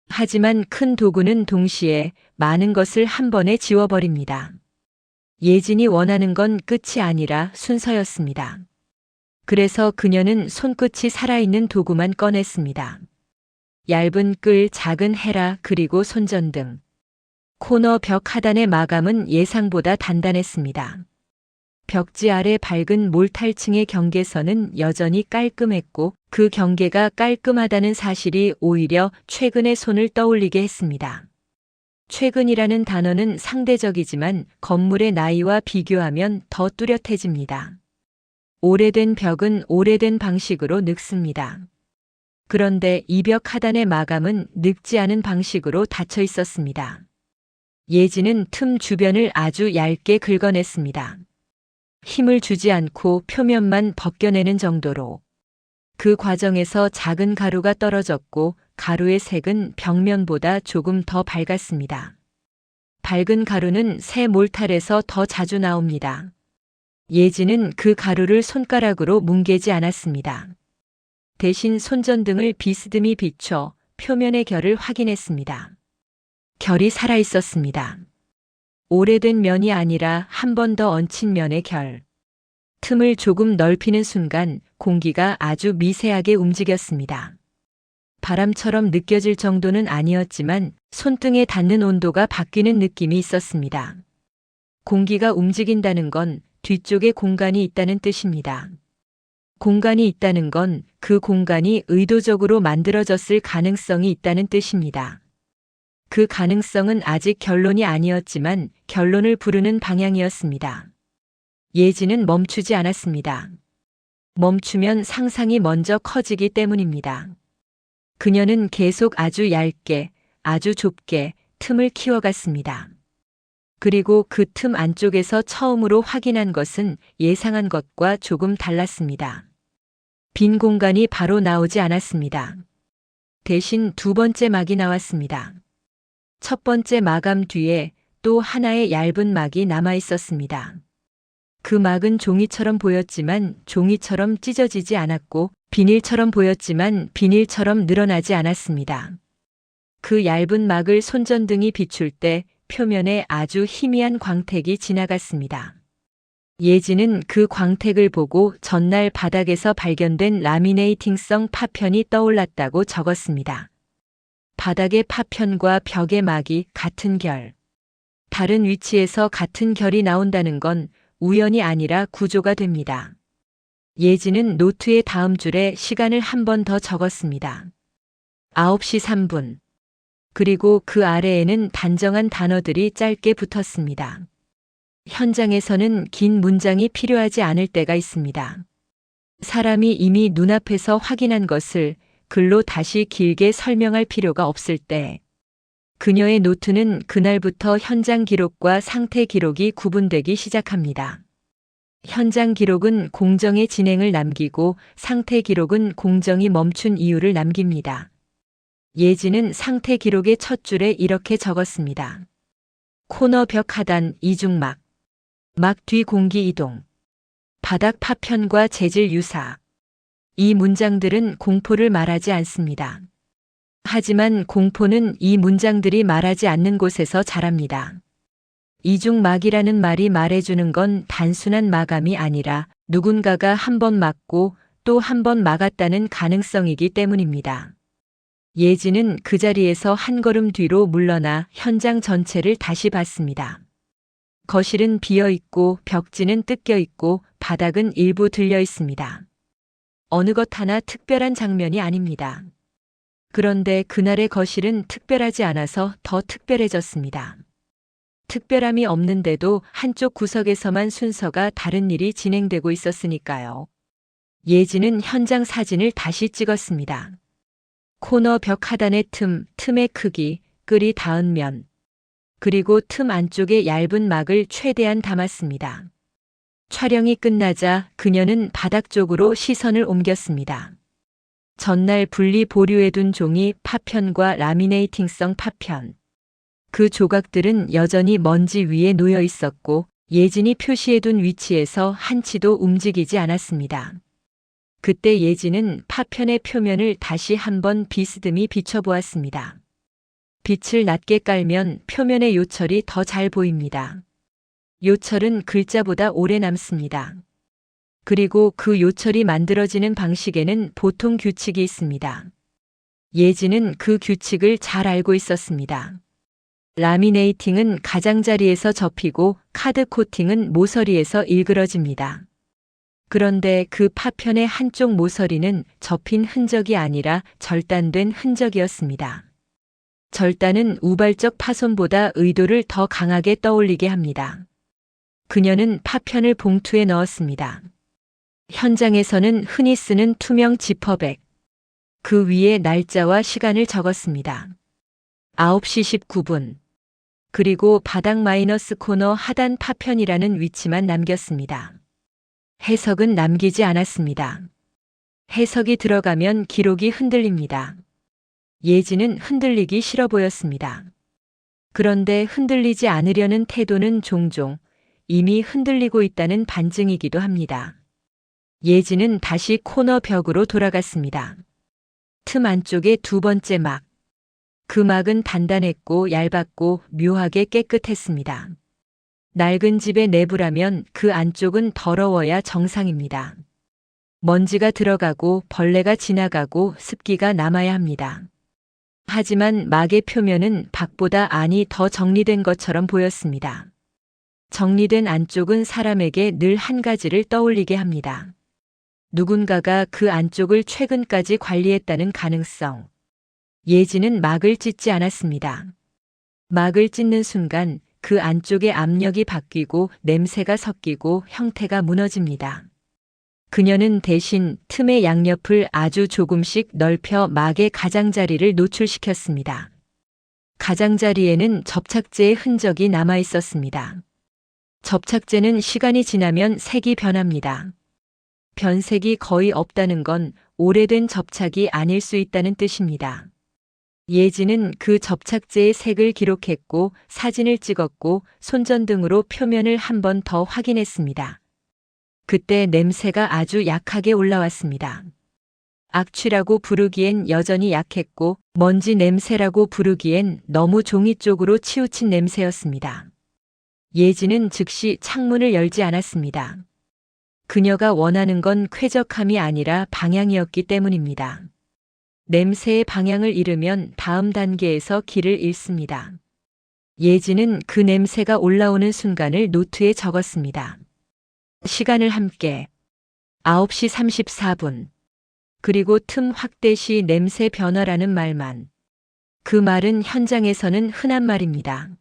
하지만 큰 도구는 동시에 많은 것을 한 번에 지워버립니다. 예진이 원하는 건 끝이 아니라 순서였습니다. 그래서 그녀는 손끝이 살아있는 도구만 꺼냈습니다. 얇은 끌, 작은 헤라, 그리고 손전등. 코너 벽 하단의 마감은 예상보다 단단했습니다. 벽지 아래 밝은 몰탈층의 경계선은 여전히 깔끔했고 그 경계가 깔끔하다는 사실이 오히려 최근의 손을 떠올리게 했습니다. 최근이라는 단어는 상대적이지만 건물의 나이와 비교하면 더 뚜렷해집니다. 오래된 벽은 오래된 방식으로 늙습니다. 그런데 이 벽 하단의 마감은 늙지 않은 방식으로 닫혀 있었습니다. 예지는 틈 주변을 아주 얇게 긁어냈습니다. 힘을 주지 않고 표면만 벗겨내는 정도로. 그 과정에서 작은 가루가 떨어졌고 가루의 색은 벽면보다 조금 더 밝았습니다. 밝은 가루는 새 몰탈에서 더 자주 나옵니다. 예지는 그 가루를 손가락으로 뭉개지 않았습니다. 대신 손전등을 비스듬히 비춰 표면의 결을 확인했습니다. 결이 살아있었습니다. 오래된 면이 아니라 한 번 더 얹힌 면의 결. 틈을 조금 넓히는 순간 공기가 아주 미세하게 움직였습니다. 바람처럼 느껴질 정도는 아니었지만 손등에 닿는 온도가 바뀌는 느낌이 있었습니다. 공기가 움직인다는 건 뒤쪽에 공간이 있다는 뜻입니다. 공간이 있다는 건 그 공간이 의도적으로 만들어졌을 가능성이 있다는 뜻입니다. 그 가능성은 아직 결론이 아니었지만 결론을 부르는 방향이었습니다. 예지는 멈추지 않았습니다. 멈추면 상상이 먼저 커지기 때문입니다. 그녀는 계속 아주 얇게, 아주 좁게 틈을 키워갔습니다. 그리고 그 틈 안쪽에서 처음으로 확인한 것은 예상한 것과 조금 달랐습니다. 빈 공간이 바로 나오지 않았습니다. 대신 두 번째 막이 나왔습니다. 첫 번째 마감 뒤에 또 하나의 얇은 막이 남아 있었습니다. 그 막은 종이처럼 보였지만 종이처럼 찢어지지 않았고 비닐처럼 보였지만 비닐처럼 늘어나지 않았습니다. 그 얇은 막을 손전등이 비출 때 표면에 아주 희미한 광택이 지나갔습니다. 예지는 그 광택을 보고 전날 바닥에서 발견된 라미네이팅성 파편이 떠올랐다고 적었습니다. 바닥의 파편과 벽의 막이 같은 결. 다른 위치에서 같은 결이 나온다는 건 우연이 아니라 구조가 됩니다. 예지는 노트의 다음 줄에 시간을 한 번 더 적었습니다. 9시 3분. 그리고 그 아래에는 단정한 단어들이 짧게 붙었습니다. 현장에서는 긴 문장이 필요하지 않을 때가 있습니다. 사람이 이미 눈앞에서 확인한 것을 글로 다시 길게 설명할 필요가 없을 때. 그녀의 노트는 그날부터 현장 기록과 상태 기록이 구분되기 시작합니다. 현장 기록은 공정의 진행을 남기고 상태 기록은 공정이 멈춘 이유를 남깁니다. 예지는 상태 기록의 첫 줄에 이렇게 적었습니다. 코너 벽 하단 이중막. 막 뒤 공기 이동. 바닥 파편과 재질 유사. 이 문장들은 공포를 말하지 않습니다. 하지만 공포는 이 문장들이 말하지 않는 곳에서 자랍니다. 이중막이라는 말이 말해주는 건 단순한 마감이 아니라 누군가가 한 번 막고 또 한 번 막았다는 가능성이기 때문입니다. 예지는 그 자리에서 한 걸음 뒤로 물러나 현장 전체를 다시 봤습니다. 거실은 비어 있고 벽지는 뜯겨 있고 바닥은 일부 들려 있습니다. 어느 것 하나 특별한 장면이 아닙니다. 그런데 그날의 거실은 특별하지 않아서 더 특별해졌습니다. 특별함이 없는데도 한쪽 구석에서만 순서가 다른 일이 진행되고 있었으니까요. 예지는 현장 사진을 다시 찍었습니다. 코너 벽 하단의 틈의 크기, 끌이 닿은 면, 그리고 틈 안쪽의 얇은 막을 최대한 담았습니다. 촬영이 끝나자 그녀는 바닥 쪽으로 시선을 옮겼습니다. 전날 분리 보류해둔 종이 파편과 라미네이팅성 파편. 그 조각들은 여전히 먼지 위에 놓여 있었고 예진이 표시해둔 위치에서 한치도 움직이지 않았습니다. 그때 예진은 파편의 표면을 다시 한번 비스듬히 비춰보았습니다. 빛을 낮게 깔면 표면의 요철이 더 잘 보입니다. 요철은 글자보다 오래 남습니다. 그리고 그 요철이 만들어지는 방식에는 보통 규칙이 있습니다. 예진은 그 규칙을 잘 알고 있었습니다. 라미네이팅은 가장자리에서 접히고 카드 코팅은 모서리에서 일그러집니다. 그런데 그 파편의 한쪽 모서리는 접힌 흔적이 아니라 절단된 흔적이었습니다. 절단은 우발적 파손보다 의도를 더 강하게 떠올리게 합니다. 그녀는 파편을 봉투에 넣었습니다. 현장에서는 흔히 쓰는 투명 지퍼백. 그 위에 날짜와 시간을 적었습니다. 9시 19분. 그리고 바닥 마이너스 코너 하단 파편이라는 위치만 남겼습니다. 해석은 남기지 않았습니다. 해석이 들어가면 기록이 흔들립니다. 예지는 흔들리기 싫어 보였습니다. 그런데 흔들리지 않으려는 태도는 종종 이미 흔들리고 있다는 반증이기도 합니다. 예지는 다시 코너 벽으로 돌아갔습니다. 틈 안쪽에 두 번째 막. 그 막은 단단했고 얇았고 묘하게 깨끗했습니다. 낡은 집의 내부라면 그 안쪽은 더러워야 정상입니다. 먼지가 들어가고 벌레가 지나가고 습기가 남아야 합니다. 하지만 막의 표면은 밖보다 안이 더 정리된 것처럼 보였습니다. 정리된 안쪽은 사람에게 늘 한 가지를 떠올리게 합니다. 누군가가 그 안쪽을 최근까지 관리했다는 가능성. 예지는 막을 찢지 않았습니다. 막을 찢는 순간 그 안쪽의 압력이 바뀌고 냄새가 섞이고 형태가 무너집니다. 그녀는 대신 틈의 양옆을 아주 조금씩 넓혀 막의 가장자리를 노출시켰습니다. 가장자리에는 접착제의 흔적이 남아 있었습니다. 접착제는 시간이 지나면 색이 변합니다. 변색이 거의 없다는 건 오래된 접착이 아닐 수 있다는 뜻입니다. 예지는 그 접착제의 색을 기록했고 사진을 찍었고 손전등으로 표면을 한 번 더 확인했습니다. 그때 냄새가 아주 약하게 올라왔습니다. 악취라고 부르기엔 여전히 약했고 먼지 냄새라고 부르기엔 너무 종이 쪽으로 치우친 냄새였습니다. 예지는 즉시 창문을 열지 않았습니다. 그녀가 원하는 건 쾌적함이 아니라 방향이었기 때문입니다. 냄새의 방향을 잃으면 다음 단계에서 길을 잃습니다. 예지는 그 냄새가 올라오는 순간을 노트에 적었습니다. 시간을 함께 9시 34분. 그리고 틈 확대 시 냄새 변화라는 말만. 그 말은 현장에서는 흔한 말입니다.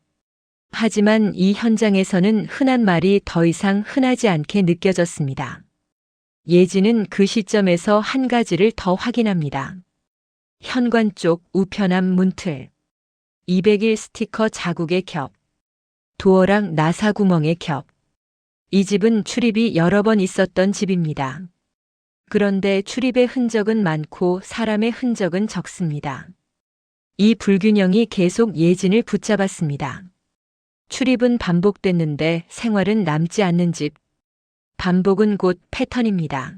하지만 이 현장에서는 흔한 말이 더 이상 흔하지 않게 느껴졌습니다. 예지는 그 시점에서 한 가지를 더 확인합니다. 현관 쪽 우편함 문틀. 200일 스티커 자국의 겹. 도어락 나사 구멍의 겹. 이 집은 출입이 여러 번 있었던 집입니다. 그런데 출입의 흔적은 많고 사람의 흔적은 적습니다. 이 불균형이 계속 예진을 붙잡았습니다. 출입은 반복됐는데 생활은 남지 않는 집. 반복은 곧 패턴입니다.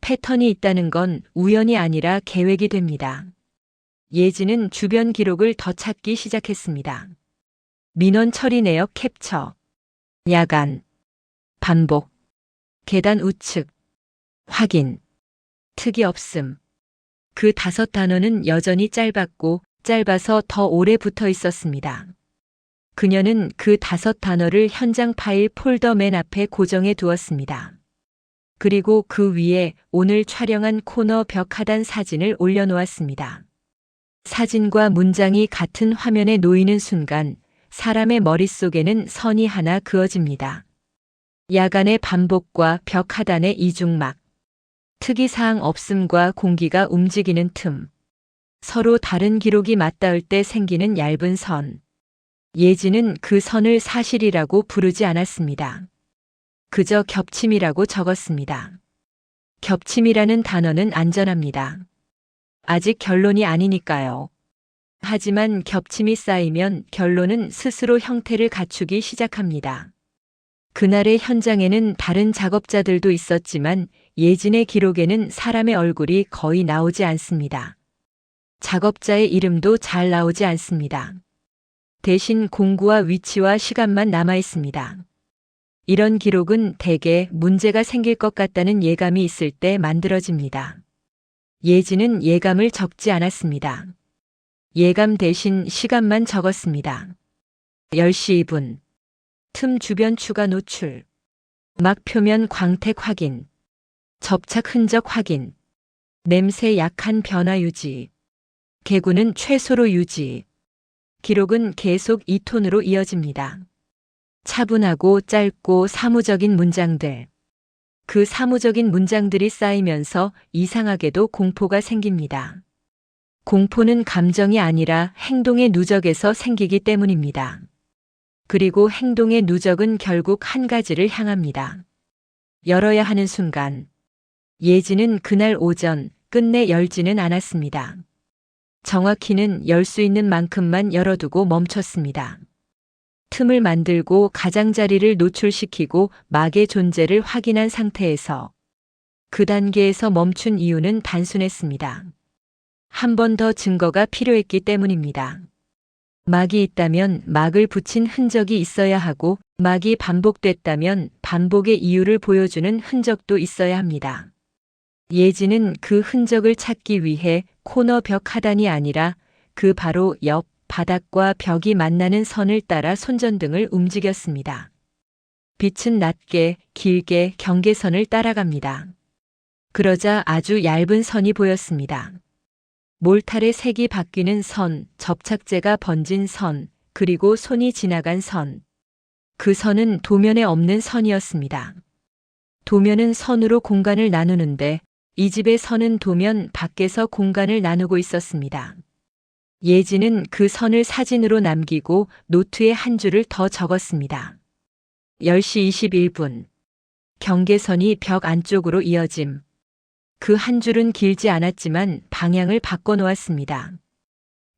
패턴이 있다는 건 우연이 아니라 계획이 됩니다. 예지는 주변 기록을 더 찾기 시작했습니다. 민원 처리 내역 캡처. 야간. 반복. 계단 우측. 확인. 특이 없음. 그 5단어는 여전히 짧았고 짧아서 더 오래 붙어 있었습니다. 그녀는 그 5단어를 현장 파일 폴더 맨 앞에 고정해 두었습니다. 그리고 그 위에 오늘 촬영한 코너 벽 하단 사진을 올려놓았습니다. 사진과 문장이 같은 화면에 놓이는 순간 사람의 머릿속에는 선이 하나 그어집니다. 야간의 반복과 벽 하단의 이중막. 특이사항 없음과 공기가 움직이는 틈. 서로 다른 기록이 맞닿을 때 생기는 얇은 선. 예지는 그 선을 사실이라고 부르지 않았습니다. 그저 겹침이라고 적었습니다. 겹침이라는 단어는 안전합니다. 아직 결론이 아니니까요. 하지만 겹침이 쌓이면 결론은 스스로 형태를 갖추기 시작합니다. 그날의 현장에는 다른 작업자들도 있었지만 예진의 기록에는 사람의 얼굴이 거의 나오지 않습니다. 작업자의 이름도 잘 나오지 않습니다. 대신 공구와 위치와 시간만 남아 있습니다. 이런 기록은 대개 문제가 생길 것 같다는 예감이 있을 때 만들어집니다. 예지는 예감을 적지 않았습니다. 예감 대신 시간만 적었습니다. 10시 2분. 틈 주변 추가 노출. 막 표면 광택 확인. 접착 흔적 확인. 냄새 약한 변화 유지. 개구는 최소로 유지. 기록은 계속 2톤으로 이어집니다. 차분하고 짧고 사무적인 문장들. 그 사무적인 문장들이 쌓이면서 이상하게도 공포가 생깁니다. 공포는 감정이 아니라 행동의 누적에서 생기기 때문입니다. 그리고 행동의 누적은 결국 한 가지를 향합니다. 열어야 하는 순간. 예지는 그날 오전 끝내 열지는 않았습니다. 정확히는 열 수 있는 만큼만 열어두고 멈췄습니다. 틈을 만들고 가장자리를 노출시키고 막의 존재를 확인한 상태에서 그 단계에서 멈춘 이유는 단순했습니다. 한 번 더 증거가 필요했기 때문입니다. 막이 있다면 막을 붙인 흔적이 있어야 하고 막이 반복됐다면 반복의 이유를 보여주는 흔적도 있어야 합니다. 예지는 그 흔적을 찾기 위해 코너 벽 하단이 아니라 그 바로 옆 바닥과 벽이 만나는 선을 따라 손전등을 움직였습니다. 빛은 낮게, 길게 경계선을 따라갑니다. 그러자 아주 얇은 선이 보였습니다. 몰탈의 색이 바뀌는 선, 접착제가 번진 선, 그리고 손이 지나간 선. 그 선은 도면에 없는 선이었습니다. 도면은 선으로 공간을 나누는데 이 집의 선은 도면 밖에서 공간을 나누고 있었습니다. 예지는 그 선을 사진으로 남기고 노트에 한 줄을 더 적었습니다. 10시 21분. 경계선이 벽 안쪽으로 이어짐. 그 한 줄은 길지 않았지만 방향을 바꿔 놓았습니다.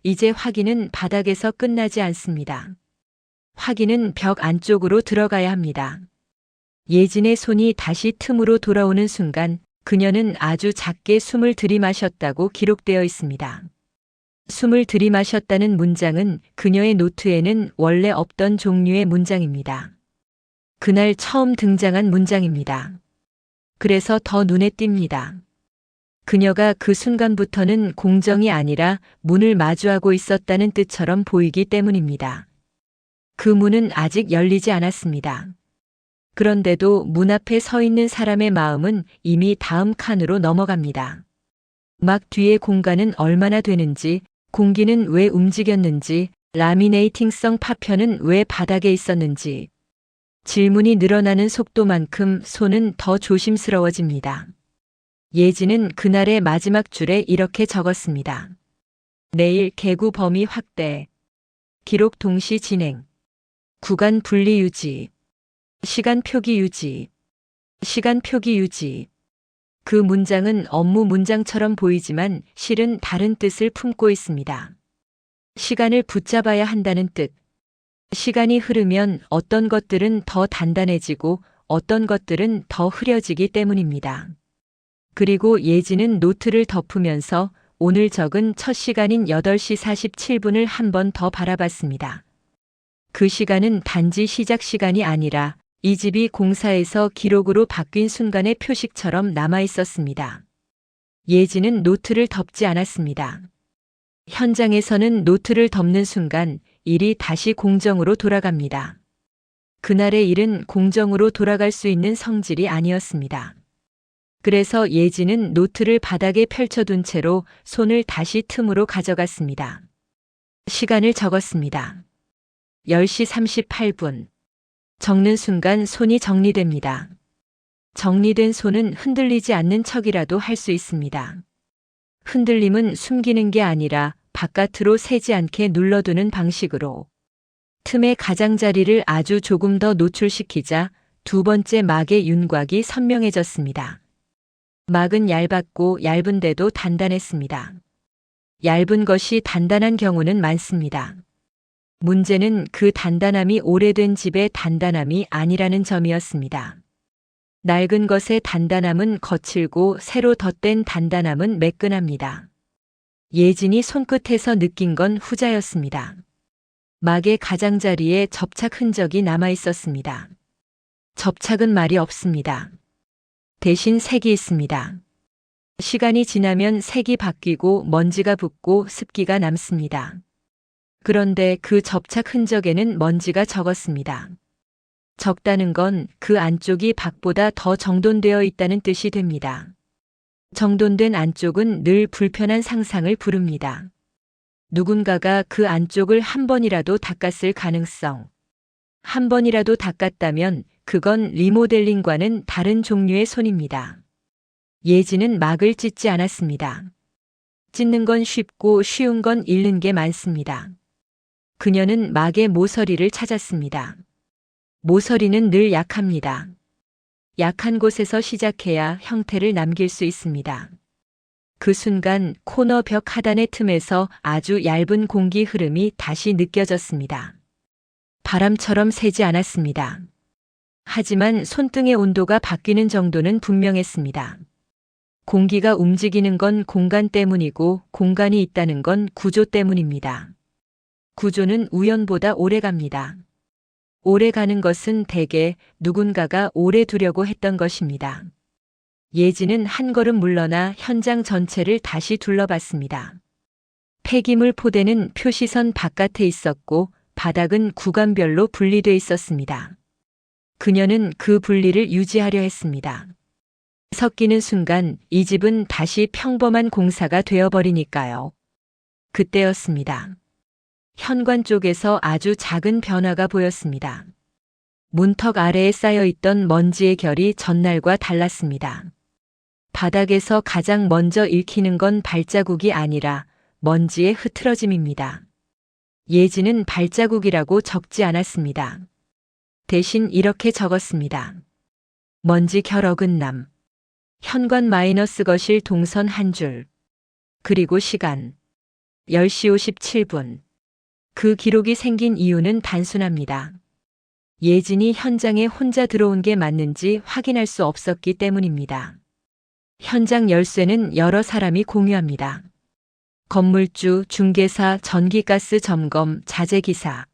이제 확인은 바닥에서 끝나지 않습니다. 확인은 벽 안쪽으로 들어가야 합니다. 예진의 손이 다시 틈으로 돌아오는 순간 그녀는 아주 작게 숨을 들이마셨다고 기록되어 있습니다. 숨을 들이마셨다는 문장은 그녀의 노트에는 원래 없던 종류의 문장입니다. 그날 처음 등장한 문장입니다. 그래서 더 눈에 띕니다. 그녀가 그 순간부터는 공정이 아니라 문을 마주하고 있었다는 뜻처럼 보이기 때문입니다. 그 문은 아직 열리지 않았습니다. 그런데도 문 앞에 서 있는 사람의 마음은 이미 다음 칸으로 넘어갑니다. 막 뒤의 공간은 얼마나 되는지, 공기는 왜 움직였는지, 라미네이팅성 파편은 왜 바닥에 있었는지. 질문이 늘어나는 속도만큼 손은 더 조심스러워집니다. 예지는 그날의 마지막 줄에 이렇게 적었습니다. 내일 개구 범위 확대. 기록 동시 진행. 구간 분리 유지. 시간 표기 유지. 시간 표기 유지. 그 문장은 업무 문장처럼 보이지만 실은 다른 뜻을 품고 있습니다. 시간을 붙잡아야 한다는 뜻. 시간이 흐르면 어떤 것들은 더 단단해지고 어떤 것들은 더 흐려지기 때문입니다. 그리고 예지는 노트를 덮으면서 오늘 적은 첫 시간인 8시 47분을 한 번 더 바라봤습니다. 그 시간은 단지 시작 시간이 아니라 이 집이 공사에서 기록으로 바뀐 순간의 표식처럼 남아 있었습니다. 예지는 노트를 덮지 않았습니다. 현장에서는 노트를 덮는 순간 일이 다시 공정으로 돌아갑니다. 그날의 일은 공정으로 돌아갈 수 있는 성질이 아니었습니다. 그래서 예지는 노트를 바닥에 펼쳐둔 채로 손을 다시 틈으로 가져갔습니다. 시간을 적었습니다. 10시 38분. 적는 순간 손이 정리됩니다. 정리된 손은 흔들리지 않는 척이라도 할 수 있습니다. 흔들림은 숨기는 게 아니라 바깥으로 새지 않게 눌러두는 방식으로. 틈의 가장자리를 아주 조금 더 노출시키자 두 번째 막의 윤곽이 선명해졌습니다. 막은 얇았고 얇은데도 단단했습니다. 얇은 것이 단단한 경우는 많습니다. 문제는 그 단단함이 오래된 집의 단단함이 아니라는 점이었습니다. 낡은 것의 단단함은 거칠고 새로 덧댄 단단함은 매끈합니다. 예진이 손끝에서 느낀 건 후자였습니다. 막의 가장자리에 접착 흔적이 남아 있었습니다. 접착은 말이 없습니다. 대신 색이 있습니다. 시간이 지나면 색이 바뀌고 먼지가 붙고 습기가 남습니다. 그런데 그 접착 흔적에는 먼지가 적었습니다. 적다는 건 그 안쪽이 밖보다 더 정돈되어 있다는 뜻이 됩니다. 정돈된 안쪽은 늘 불편한 상상을 부릅니다. 누군가가 그 안쪽을 한 번이라도 닦았을 가능성. 한 번이라도 닦았다면 그건 리모델링과는 다른 종류의 손입니다. 예지는 막을 찢지 않았습니다. 찢는 건 쉽고 쉬운 건 잃는 게 많습니다. 그녀는 막의 모서리를 찾았습니다. 모서리는 늘 약합니다. 약한 곳에서 시작해야 형태를 남길 수 있습니다. 그 순간 코너 벽 하단의 틈에서 아주 얇은 공기 흐름이 다시 느껴졌습니다. 바람처럼 새지 않았습니다. 하지만 손등의 온도가 바뀌는 정도는 분명했습니다. 공기가 움직이는 건 공간 때문이고 공간이 있다는 건 구조 때문입니다. 구조는 우연보다 오래 갑니다. 오래 가는 것은 대개 누군가가 오래 두려고 했던 것입니다. 예지는 한 걸음 물러나 현장 전체를 다시 둘러봤습니다. 폐기물 포대는 표시선 바깥에 있었고 바닥은 구간별로 분리돼 있었습니다. 그녀는 그 분리를 유지하려 했습니다. 섞이는 순간 이 집은 다시 평범한 공사가 되어버리니까요. 그때였습니다. 현관 쪽에서 아주 작은 변화가 보였습니다. 문턱 아래에 쌓여있던 먼지의 결이 전날과 달랐습니다. 바닥에서 가장 먼저 읽히는 건 발자국이 아니라 먼지의 흐트러짐입니다. 예지는 발자국이라고 적지 않았습니다. 대신 이렇게 적었습니다. 먼지 결 어긋남. 현관 마이너스 거실 동선 한 줄. 그리고 시간. 10시 57분. 그 기록이 생긴 이유는 단순합니다. 예진이 현장에 혼자 들어온 게 맞는지 확인할 수 없었기 때문입니다. 현장 열쇠는 여러 사람이 공유합니다. 건물주, 중개사, 전기가스 점검, 자재기사.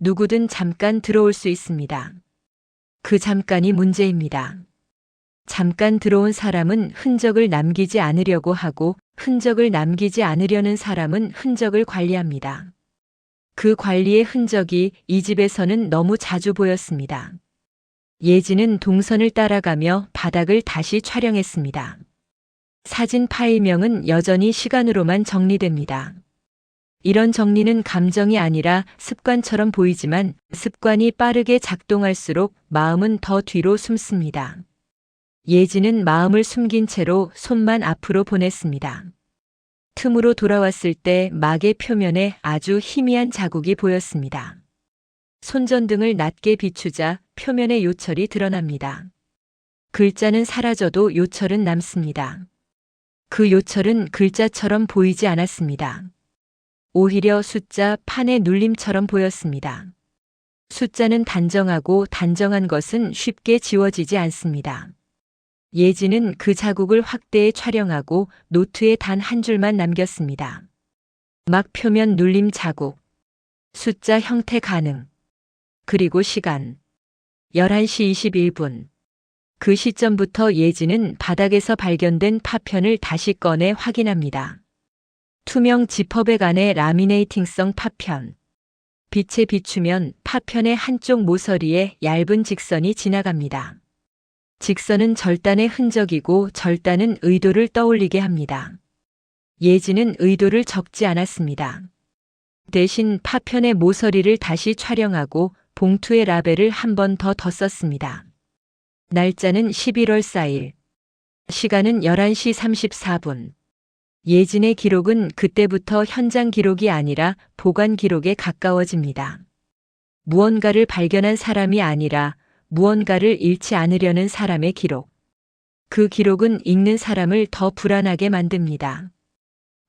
누구든 잠깐 들어올 수 있습니다. 그 잠깐이 문제입니다. 잠깐 들어온 사람은 흔적을 남기지 않으려고 하고 흔적을 남기지 않으려는 사람은 흔적을 관리합니다. 그 관리의 흔적이 이 집에서는 너무 자주 보였습니다. 예지는 동선을 따라가며 바닥을 다시 촬영했습니다. 사진 파일명은 여전히 시간으로만 정리됩니다. 이런 정리는 감정이 아니라 습관처럼 보이지만 습관이 빠르게 작동할수록 마음은 더 뒤로 숨습니다. 예지는 마음을 숨긴 채로 손만 앞으로 보냈습니다. 틈으로 돌아왔을 때 막의 표면에 아주 희미한 자국이 보였습니다. 손전등을 낮게 비추자 표면의 요철이 드러납니다. 글자는 사라져도 요철은 남습니다. 그 요철은 글자처럼 보이지 않았습니다. 오히려 숫자 판의 눌림처럼 보였습니다. 숫자는 단정하고 단정한 것은 쉽게 지워지지 않습니다. 예지는 그 자국을 확대해 촬영하고 노트에 단 한 줄만 남겼습니다. 막 표면 눌림 자국. 숫자 형태 가능. 그리고 시간. 11시 21분. 그 시점부터 예지는 바닥에서 발견된 파편을 다시 꺼내 확인합니다. 투명 지퍼백 안에 라미네이팅성 파편. 빛에 비추면 파편의 한쪽 모서리에 얇은 직선이 지나갑니다. 직선은 절단의 흔적이고 절단은 의도를 떠올리게 합니다. 예지는 의도를 적지 않았습니다. 대신 파편의 모서리를 다시 촬영하고 봉투에 라벨을 한 번 더 덧썼습니다. 날짜는 11월 4일. 시간은 11시 34분. 예진의 기록은 그때부터 현장 기록이 아니라 보관 기록에 가까워집니다. 무언가를 발견한 사람이 아니라 무언가를 잃지 않으려는 사람의 기록. 그 기록은 읽는 사람을 더 불안하게 만듭니다.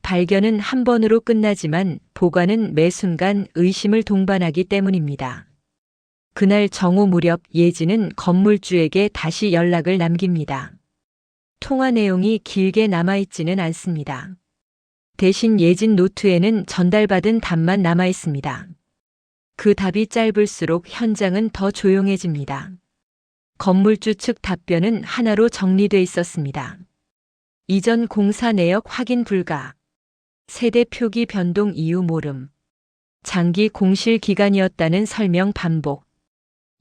발견은 한 번으로 끝나지만 보관은 매 순간 의심을 동반하기 때문입니다. 그날 정오 무렵 예진은 건물주에게 다시 연락을 남깁니다. 통화 내용이 길게 남아있지는 않습니다. 대신 예진 노트에는 전달받은 답만 남아있습니다. 그 답이 짧을수록 현장은 더 조용해집니다. 건물주 측 답변은 하나로 정리돼 있었습니다. 이전 공사 내역 확인 불가. 세대 표기 변동 이유 모름. 장기 공실 기간이었다는 설명 반복.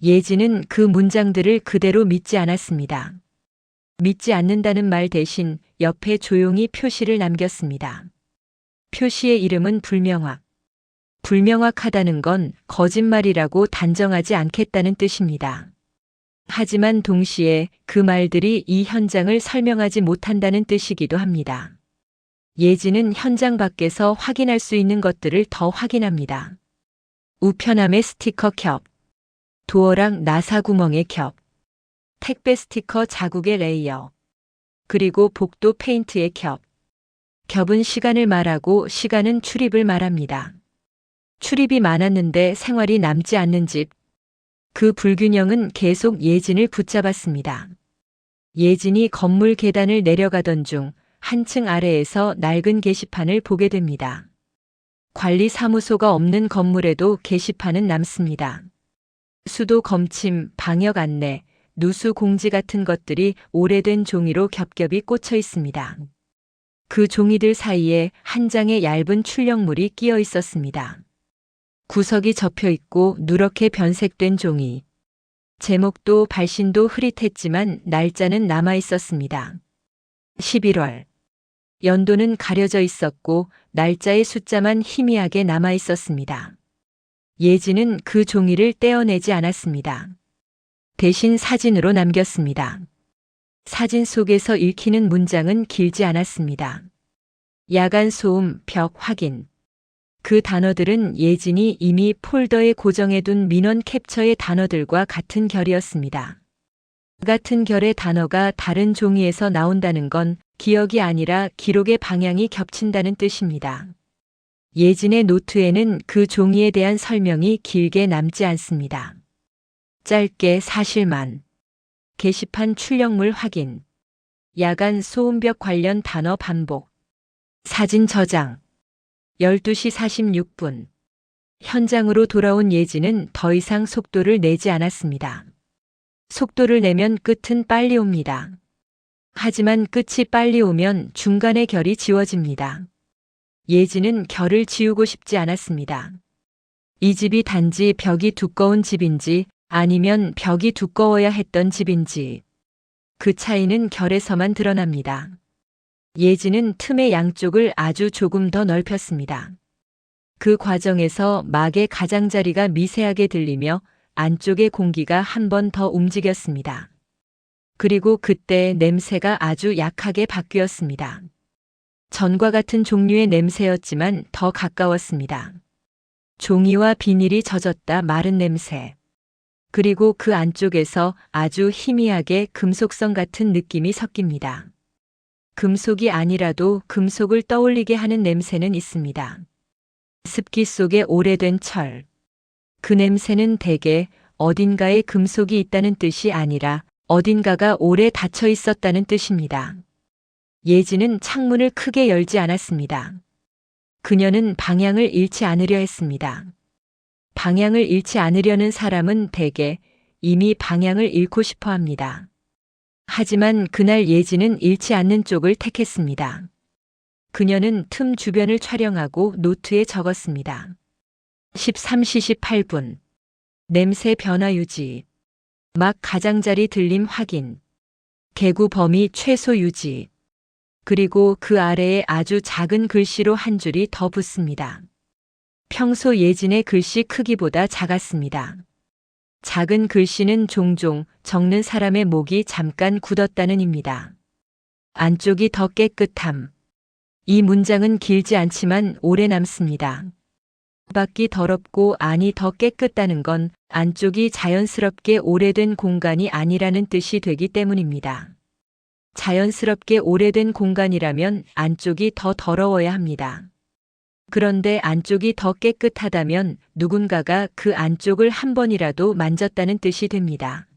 예진은 그 문장들을 그대로 믿지 않았습니다. 믿지 않는다는 말 대신 옆에 조용히 표시를 남겼습니다. 표시의 이름은 불명확. 불명확하다는 건 거짓말이라고 단정하지 않겠다는 뜻입니다. 하지만 동시에 그 말들이 이 현장을 설명하지 못한다는 뜻이기도 합니다. 예지는 현장 밖에서 확인할 수 있는 것들을 더 확인합니다. 우편함의 스티커 겹, 도어랑 나사 구멍의 겹, 택배 스티커 자국의 레이어, 그리고 복도 페인트의 겹. 겹은 시간을 말하고 시간은 출입을 말합니다. 출입이 많았는데 생활이 남지 않는 집. 그 불균형은 계속 예진을 붙잡았습니다. 예진이 건물 계단을 내려가던 중 한층 아래에서 낡은 게시판을 보게 됩니다. 관리사무소가 없는 건물에도 게시판은 남습니다. 수도 검침, 방역 안내, 누수 공지 같은 것들이 오래된 종이로 겹겹이 꽂혀 있습니다. 그 종이들 사이에 한 장의 얇은 출력물이 끼어 있었습니다. 구석이 접혀 있고 누렇게 변색된 종이. 제목도 발신도 흐릿했지만 날짜는 남아 있었습니다. 11월. 연도는 가려져 있었고 날짜의 숫자만 희미하게 남아 있었습니다. 예지는 그 종이를 떼어내지 않았습니다. 대신 사진으로 남겼습니다. 사진 속에서 읽히는 문장은 길지 않았습니다. 야간 소음, 벽 확인. 그 단어들은 예진이 이미 폴더에 고정해둔 민원 캡처의 단어들과 같은 결이었습니다. 같은 결의 단어가 다른 종이에서 나온다는 건 기억이 아니라 기록의 방향이 겹친다는 뜻입니다. 예진의 노트에는 그 종이에 대한 설명이 길게 남지 않습니다. 짧게 사실만. 게시판 출력물 확인. 야간 소음벽 관련 단어 반복. 사진 저장. 12시 46분. 현장으로 돌아온 예진은 더 이상 속도를 내지 않았습니다. 속도를 내면 끝은 빨리 옵니다. 하지만 끝이 빨리 오면 중간의 결이 지워집니다. 예진은 결을 지우고 싶지 않았습니다. 이 집이 단지 벽이 두꺼운 집인지 아니면 벽이 두꺼워야 했던 집인지 그 차이는 결에서만 드러납니다. 예진은 틈의 양쪽을 아주 조금 더 넓혔습니다. 그 과정에서 막의 가장자리가 미세하게 들리며 안쪽의 공기가 한 번 더 움직였습니다. 그리고 그때 냄새가 아주 약하게 바뀌었습니다. 전과 같은 종류의 냄새였지만 더 가까웠습니다. 종이와 비닐이 젖었다 마른 냄새. 그리고 그 안쪽에서 아주 희미하게 금속성 같은 느낌이 섞입니다. 금속이 아니라도 금속을 떠올리게 하는 냄새는 있습니다. 습기 속에 오래된 철. 그 냄새는 대개 어딘가에 금속이 있다는 뜻이 아니라 어딘가가 오래 닫혀 있었다는 뜻입니다. 예진은 창문을 크게 열지 않았습니다. 그녀는 방향을 잃지 않으려 했습니다. 방향을 잃지 않으려는 사람은 대개 이미 방향을 잃고 싶어 합니다. 하지만 그날 예진은 잃지 않는 쪽을 택했습니다. 그녀는 틈 주변을 촬영하고 노트에 적었습니다. 13시 18분. 냄새 변화 유지. 막 가장자리 들림 확인. 개구 범위 최소 유지. 그리고 그 아래에 아주 작은 글씨로 한 줄이 더 붙습니다. 평소 예진의 글씨 크기보다 작았습니다. 작은 글씨는 종종 적는 사람의 목이 잠깐 굳었다는 입니다. 안쪽이 더 깨끗함. 이 문장은 길지 않지만 오래 남습니다. 밖이 더럽고 안이 더 깨끗다는 건 안쪽이 자연스럽게 오래된 공간이 아니라는 뜻이 되기 때문입니다. 자연스럽게 오래된 공간이라면 안쪽이 더 더러워야 합니다. 그런데 안쪽이 더 깨끗하다면 누군가가 그 안쪽을 한 번이라도 만졌다는 뜻이 됩니다.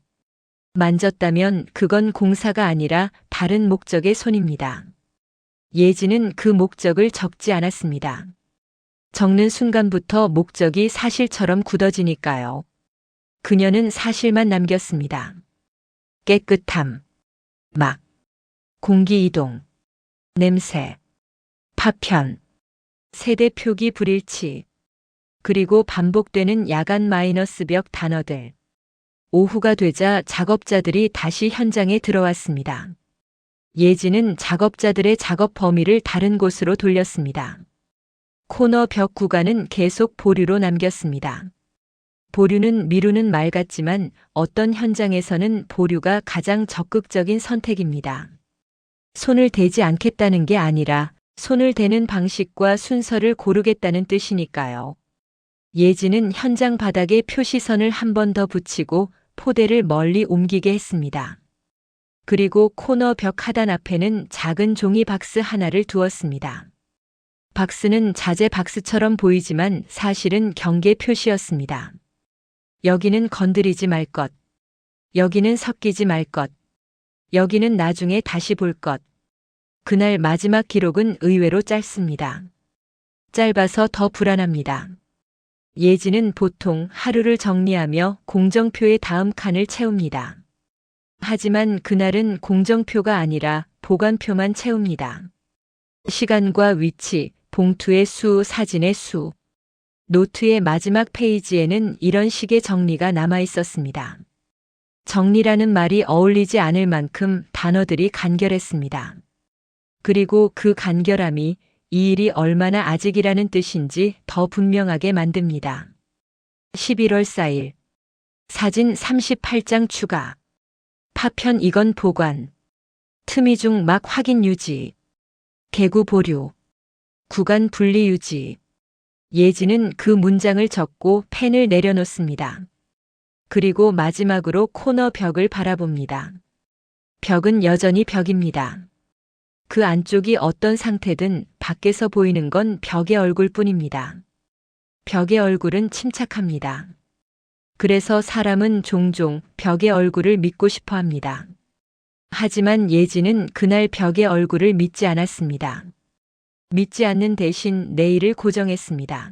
만졌다면 그건 공사가 아니라 다른 목적의 손입니다. 예진은 그 목적을 적지 않았습니다. 적는 순간부터 목적이 사실처럼 굳어지니까요. 그녀는 사실만 남겼습니다. 깨끗함, 막, 공기 이동, 냄새, 파편, 세대 표기 불일치, 그리고 반복되는 야간 마이너스 벽 단어들. 오후가 되자 작업자들이 다시 현장에 들어왔습니다. 예지는 작업자들의 작업 범위를 다른 곳으로 돌렸습니다. 코너 벽 구간은 계속 보류로 남겼습니다. 보류는 미루는 말 같지만 어떤 현장에서는 보류가 가장 적극적인 선택입니다. 손을 대지 않겠다는 게 아니라 손을 대는 방식과 순서를 고르겠다는 뜻이니까요. 예지는 현장 바닥에 표시선을 한 번 더 붙이고 포대를 멀리 옮기게 했습니다. 그리고 코너 벽 하단 앞에는 작은 종이 박스 하나를 두었습니다. 박스는 자재 박스처럼 보이지만 사실은 경계 표시였습니다. 여기는 건드리지 말 것, 여기는 섞이지 말 것, 여기는 나중에 다시 볼 것. 그날 마지막 기록은 의외로 짧습니다. 짧아서 더 불안합니다. 예지는 보통 하루를 정리하며 공정표의 다음 칸을 채웁니다. 하지만 그날은 공정표가 아니라 보관표만 채웁니다. 시간과 위치, 봉투의 수, 사진의 수. 노트의 마지막 페이지에는 이런 식의 정리가 남아 있었습니다. 정리라는 말이 어울리지 않을 만큼 단어들이 간결했습니다. 그리고 그 간결함이 이 일이 얼마나 아직이라는 뜻인지 더 분명하게 만듭니다. 11월 4일. 사진 38장 추가. 파편 이건 보관. 틈이 중 막 확인 유지. 개구 보류. 구간 분리 유지. 예지는 그 문장을 적고 펜을 내려놓습니다. 그리고 마지막으로 코너 벽을 바라봅니다. 벽은 여전히 벽입니다. 그 안쪽이 어떤 상태든 밖에서 보이는 건 벽의 얼굴뿐입니다. 벽의 얼굴은 침착합니다. 그래서 사람은 종종 벽의 얼굴을 믿고 싶어 합니다. 하지만 예지는 그날 벽의 얼굴을 믿지 않았습니다. 믿지 않는 대신 내일을 고정했습니다.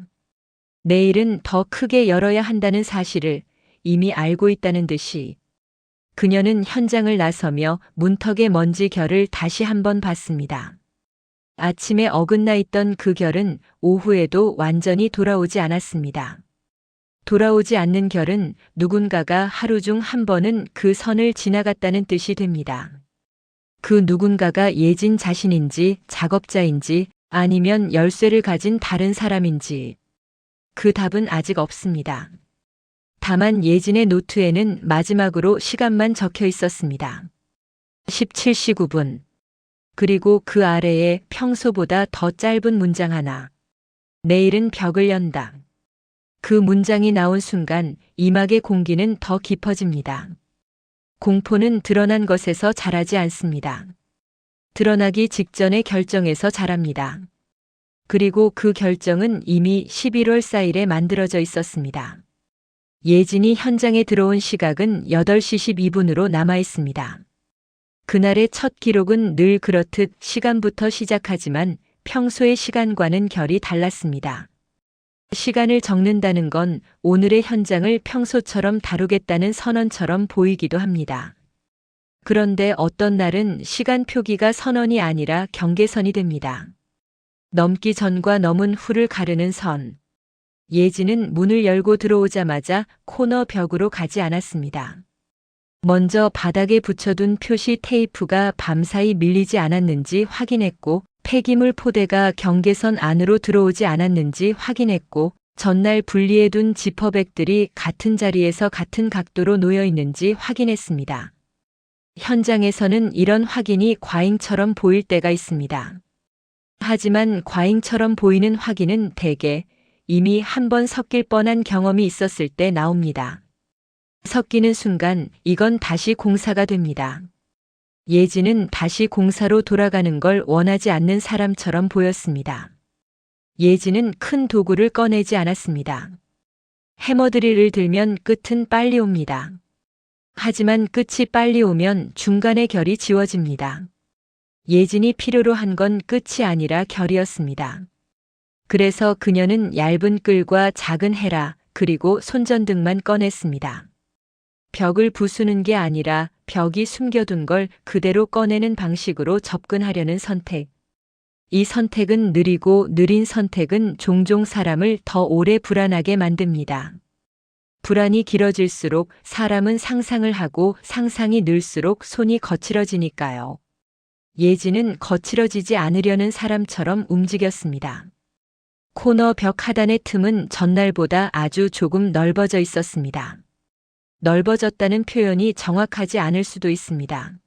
내일은 더 크게 열어야 한다는 사실을 이미 알고 있다는 듯이 그녀는 현장을 나서며 문턱의 먼지 결을 다시 한번 봤습니다. 아침에 어긋나 있던 그 결은 오후에도 완전히 돌아오지 않았습니다. 돌아오지 않는 결은 누군가가 하루 중 한 번은 그 선을 지나갔다는 뜻이 됩니다. 그 누군가가 예진 자신인지 작업자인지 아니면 열쇠를 가진 다른 사람인지 그 답은 아직 없습니다. 다만 예진의 노트에는 마지막으로 시간만 적혀 있었습니다. 17시 9분. 그리고 그 아래에 평소보다 더 짧은 문장 하나. 내일은 벽을 연다. 그 문장이 나온 순간 이막의 공기는 더 깊어집니다. 공포는 드러난 것에서 자라지 않습니다. 드러나기 직전의 결정에서 자랍니다. 그리고 그 결정은 이미 11월 4일에 만들어져 있었습니다. 예진이 현장에 들어온 시각은 8시 12분으로 남아 있습니다. 그날의 첫 기록은 늘 그렇듯 시간부터 시작하지만 평소의 시간과는 결이 달랐습니다. 시간을 적는다는 건 오늘의 현장을 평소처럼 다루겠다는 선언처럼 보이기도 합니다. 그런데 어떤 날은 시간 표기가 선언이 아니라 경계선이 됩니다. 넘기 전과 넘은 후를 가르는 선. 예지는 문을 열고 들어오자마자 코너 벽으로 가지 않았습니다. 먼저 바닥에 붙여둔 표시 테이프가 밤사이 밀리지 않았는지 확인했고 폐기물 포대가 경계선 안으로 들어오지 않았는지 확인했고 전날 분리해둔 지퍼백들이 같은 자리에서 같은 각도로 놓여 있는지 확인했습니다. 현장에서는 이런 확인이 과잉처럼 보일 때가 있습니다. 하지만 과잉처럼 보이는 확인은 대개 이미 한 번 섞일 뻔한 경험이 있었을 때 나옵니다. 섞이는 순간 이건 다시 공사가 됩니다. 예지는 다시 공사로 돌아가는 걸 원하지 않는 사람처럼 보였습니다. 예지는 큰 도구를 꺼내지 않았습니다. 해머드릴을 들면 끝은 빨리 옵니다. 하지만 끝이 빨리 오면 중간의 결이 지워집니다. 예진이 필요로 한 건 끝이 아니라 결이었습니다. 그래서 그녀는 얇은 끌과 작은 헤라 그리고 손전등만 꺼냈습니다. 벽을 부수는 게 아니라 벽이 숨겨둔 걸 그대로 꺼내는 방식으로 접근하려는 선택. 이 선택은 느리고 느린 선택은 종종 사람을 더 오래 불안하게 만듭니다. 불안이 길어질수록 사람은 상상을 하고 상상이 늘수록 손이 거칠어지니까요. 예지는 거칠어지지 않으려는 사람처럼 움직였습니다. 코너 벽 하단의 틈은 전날보다 아주 조금 넓어져 있었습니다. 넓어졌다는 표현이 정확하지 않을 수도 있습니다.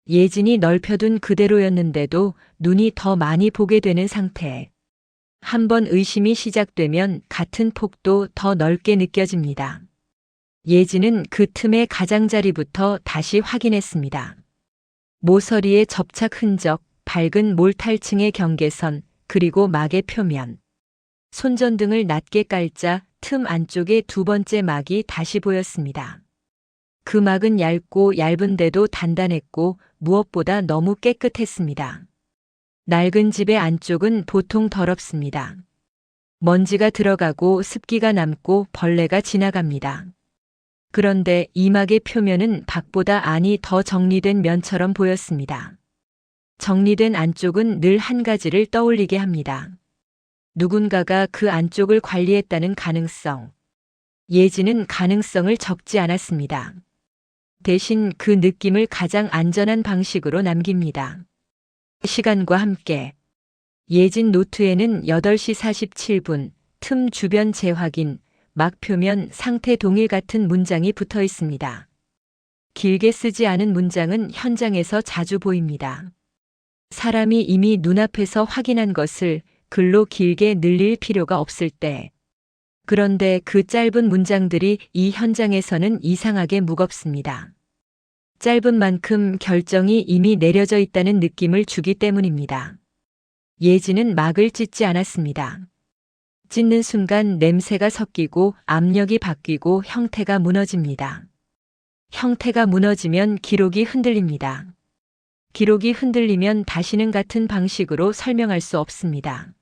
예진이 넓혀둔 그대로였는데도 눈이 더 많이 보게 되는 상태. 한번 의심이 시작되면 같은 폭도 더 넓게 느껴집니다. 예진은 그 틈의 가장자리부터 다시 확인했습니다. 모서리의 접착 흔적, 밝은 몰탈층의 경계선, 그리고 막의 표면. 손전등을 낮게 깔자 틈 안쪽에 두 번째 막이 다시 보였습니다. 그 막은 얇고 얇은데도 단단했고 무엇보다 너무 깨끗했습니다. 낡은 집의 안쪽은 보통 더럽습니다. 먼지가 들어가고 습기가 남고 벌레가 지나갑니다. 그런데 이 막의 표면은 밖보다 안이 더 정리된 면처럼 보였습니다. 정리된 안쪽은 늘 한 가지를 떠올리게 합니다. 누군가가 그 안쪽을 관리했다는 가능성. 예지는 가능성을 적지 않았습니다. 대신 그 느낌을 가장 안전한 방식으로 남깁니다. 시간과 함께 예진 노트에는 8시 47분, 틈 주변 재확인, 막 표면 상태 동일 같은 문장이 붙어 있습니다. 길게 쓰지 않은 문장은 현장에서 자주 보입니다. 사람이 이미 눈앞에서 확인한 것을 글로 길게 늘릴 필요가 없을 때. 그런데 그 짧은 문장들이 이 현장에서는 이상하게 무겁습니다. 짧은 만큼 결정이 이미 내려져 있다는 느낌을 주기 때문입니다. 예지는 막을 찢지 않았습니다. 찢는 순간 냄새가 섞이고 압력이 바뀌고 형태가 무너집니다. 형태가 무너지면 기록이 흔들립니다. 기록이 흔들리면 다시는 같은 방식으로 설명할 수 없습니다.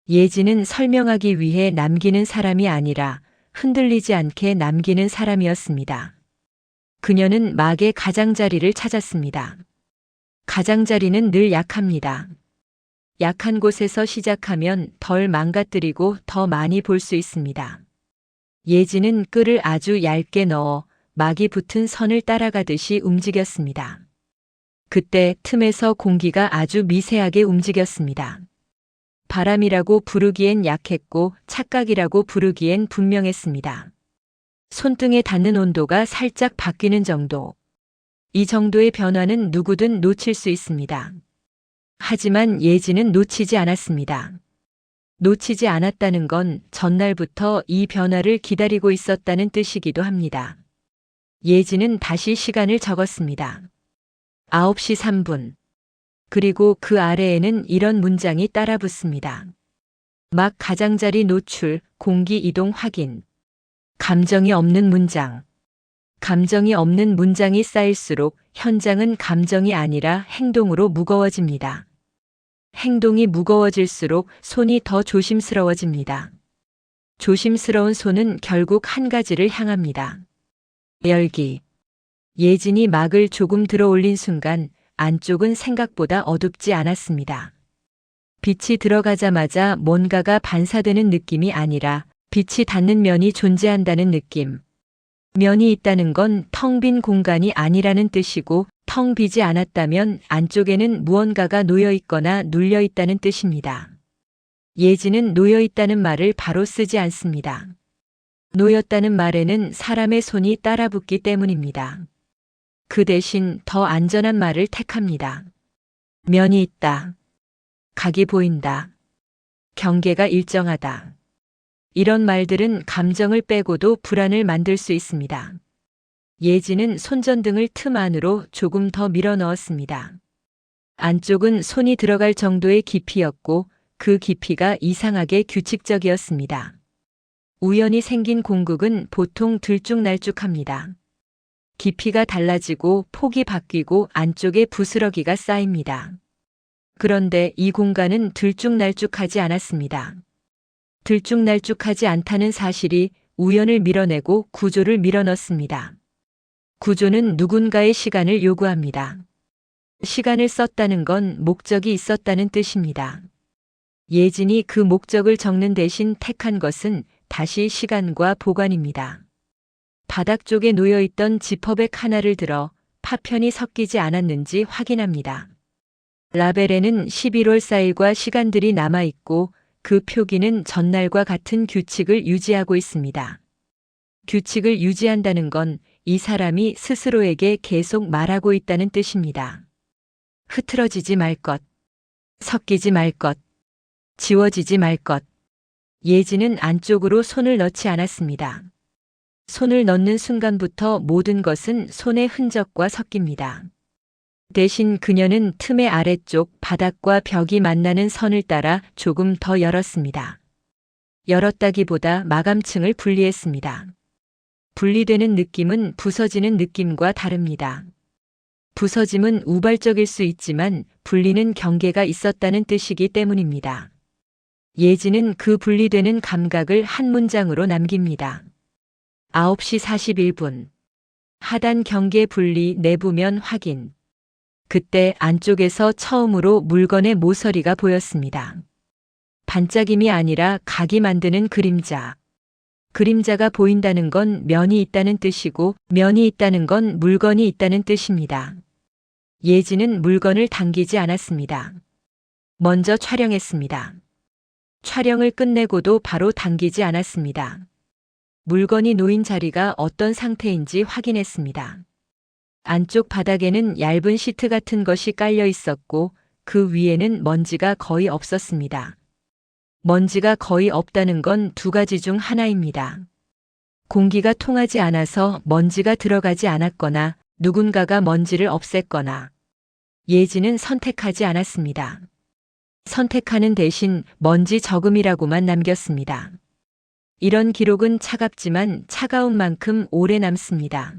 예지는 설명하기 위해 남기는 사람이 아니라 흔들리지 않게 남기는 사람이었습니다. 그녀는 막의 가장자리를 찾았습니다. 가장자리는 늘 약합니다. 약한 곳에서 시작하면 덜 망가뜨리고 더 많이 볼 수 있습니다. 예지는 끈을 아주 얇게 넣어 막이 붙은 선을 따라가듯이 움직였습니다. 그때 틈에서 공기가 아주 미세하게 움직였습니다. 바람이라고 부르기엔 약했고 착각이라고 부르기엔 분명했습니다. 손등에 닿는 온도가 살짝 바뀌는 정도. 이 정도의 변화는 누구든 놓칠 수 있습니다. 하지만 예지는 놓치지 않았습니다. 놓치지 않았다는 건 전날부터 이 변화를 기다리고 있었다는 뜻이기도 합니다. 예지는 다시 시간을 적었습니다. 9시 3분. 그리고 그 아래에는 이런 문장이 따라 붙습니다. 막 가장자리 노출, 공기 이동 확인. 감정이 없는 문장. 감정이 없는 문장이 쌓일수록 현장은 감정이 아니라 행동으로 무거워집니다. 행동이 무거워질수록 손이 더 조심스러워집니다. 조심스러운 손은 결국 한 가지를 향합니다. 열기. 예진이 막을 조금 들어 올린 순간 안쪽은 생각보다 어둡지 않았습니다. 빛이 들어가자마자 뭔가가 반사되는 느낌이 아니라 빛이 닿는 면이 존재한다는 느낌. 면이 있다는 건 텅 빈 공간이 아니라는 뜻이고 텅 비지 않았다면 안쪽에는 무언가가 놓여 있거나 눌려 있다는 뜻입니다. 예지는 놓여 있다는 말을 바로 쓰지 않습니다. 놓였다는 말에는 사람의 손이 따라붙기 때문입니다. 그 대신 더 안전한 말을 택합니다. 면이 있다. 각이 보인다. 경계가 일정하다. 이런 말들은 감정을 빼고도 불안을 만들 수 있습니다. 예지는 손전등을 틈 안으로 조금 더 밀어 넣었습니다. 안쪽은 손이 들어갈 정도의 깊이였고 그 깊이가 이상하게 규칙적이었습니다. 우연히 생긴 공극은 보통 들쭉날쭉합니다. 깊이가 달라지고 폭이 바뀌고 안쪽에 부스러기가 쌓입니다. 그런데 이 공간은 들쭉날쭉하지 않았습니다. 들쭉날쭉하지 않다는 사실이 우연을 밀어내고 구조를 밀어넣습니다. 구조는 누군가의 시간을 요구합니다. 시간을 썼다는 건 목적이 있었다는 뜻입니다. 예진이 그 목적을 적는 대신 택한 것은 다시 시간과 보관입니다. 바닥 쪽에 놓여있던 지퍼백 하나를 들어 파편이 섞이지 않았는지 확인합니다. 라벨에는 11월 4일과 시간들이 남아있고 그 표기는 전날과 같은 규칙을 유지하고 있습니다. 규칙을 유지한다는 건 이 사람이 스스로에게 계속 말하고 있다는 뜻입니다. 흐트러지지 말 것, 섞이지 말 것, 지워지지 말 것. 예진은 안쪽으로 손을 넣지 않았습니다. 손을 넣는 순간부터 모든 것은 손의 흔적과 섞입니다. 대신 그녀는 틈의 아래쪽 바닥과 벽이 만나는 선을 따라 조금 더 열었습니다. 열었다기보다 마감층을 분리했습니다. 분리되는 느낌은 부서지는 느낌과 다릅니다. 부서짐은 우발적일 수 있지만 분리는 경계가 있었다는 뜻이기 때문입니다. 예지는 그 분리되는 감각을 한 문장으로 남깁니다. 9시 41분. 하단 경계 분리 내부면 확인. 그때 안쪽에서 처음으로 물건의 모서리가 보였습니다. 반짝임이 아니라 각이 만드는 그림자. 그림자가 보인다는 건 면이 있다는 뜻이고 면이 있다는 건 물건이 있다는 뜻입니다. 예지는 물건을 당기지 않았습니다. 먼저 촬영했습니다. 촬영을 끝내고도 바로 당기지 않았습니다. 물건이 놓인 자리가 어떤 상태인지 확인했습니다. 안쪽 바닥에는 얇은 시트 같은 것이 깔려 있었고 그 위에는 먼지가 거의 없었습니다. 먼지가 거의 없다는 건 두 가지 중 하나입니다. 공기가 통하지 않아서 먼지가 들어가지 않았거나 누군가가 먼지를 없앴거나. 예지는 선택하지 않았습니다. 선택하는 대신 먼지 적음이라고만 남겼습니다. 이런 기록은 차갑지만 차가운 만큼 오래 남습니다.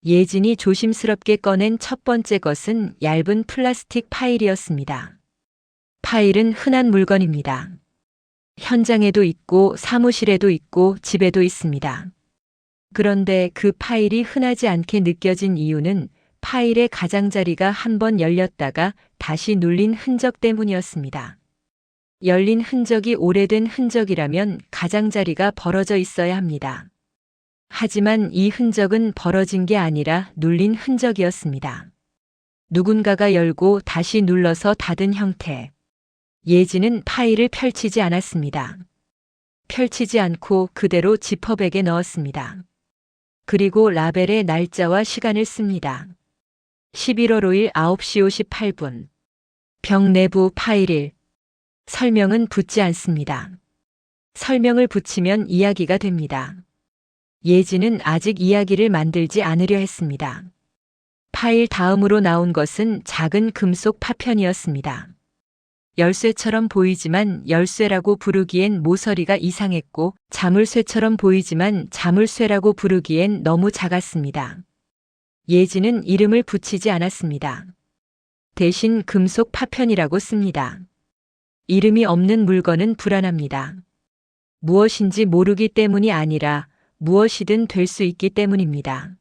예진이 조심스럽게 꺼낸 첫 번째 것은 얇은 플라스틱 파일이었습니다. 파일은 흔한 물건입니다. 현장에도 있고 사무실에도 있고 집에도 있습니다. 그런데 그 파일이 흔하지 않게 느껴진 이유는 파일의 가장자리가 한번 열렸다가 다시 눌린 흔적 때문이었습니다. 열린 흔적이 오래된 흔적이라면 가장자리가 벌어져 있어야 합니다. 하지만 이 흔적은 벌어진 게 아니라 눌린 흔적이었습니다. 누군가가 열고 다시 눌러서 닫은 형태. 예지는 파일을 펼치지 않았습니다. 펼치지 않고 그대로 지퍼백에 넣었습니다. 그리고 라벨에 날짜와 시간을 씁니다. 11월 5일 9시 58분. 벽 내부 파일 1. 설명은 붙지 않습니다. 설명을 붙이면 이야기가 됩니다. 예지는 아직 이야기를 만들지 않으려 했습니다. 파일 다음으로 나온 것은 작은 금속 파편이었습니다. 열쇠처럼 보이지만 열쇠라고 부르기엔 모서리가 이상했고 자물쇠처럼 보이지만 자물쇠라고 부르기엔 너무 작았습니다. 예지는 이름을 붙이지 않았습니다. 대신 금속 파편이라고 씁니다. 이름이 없는 물건은 불안합니다. 무엇인지 모르기 때문이 아니라 무엇이든 될 수 있기 때문입니다.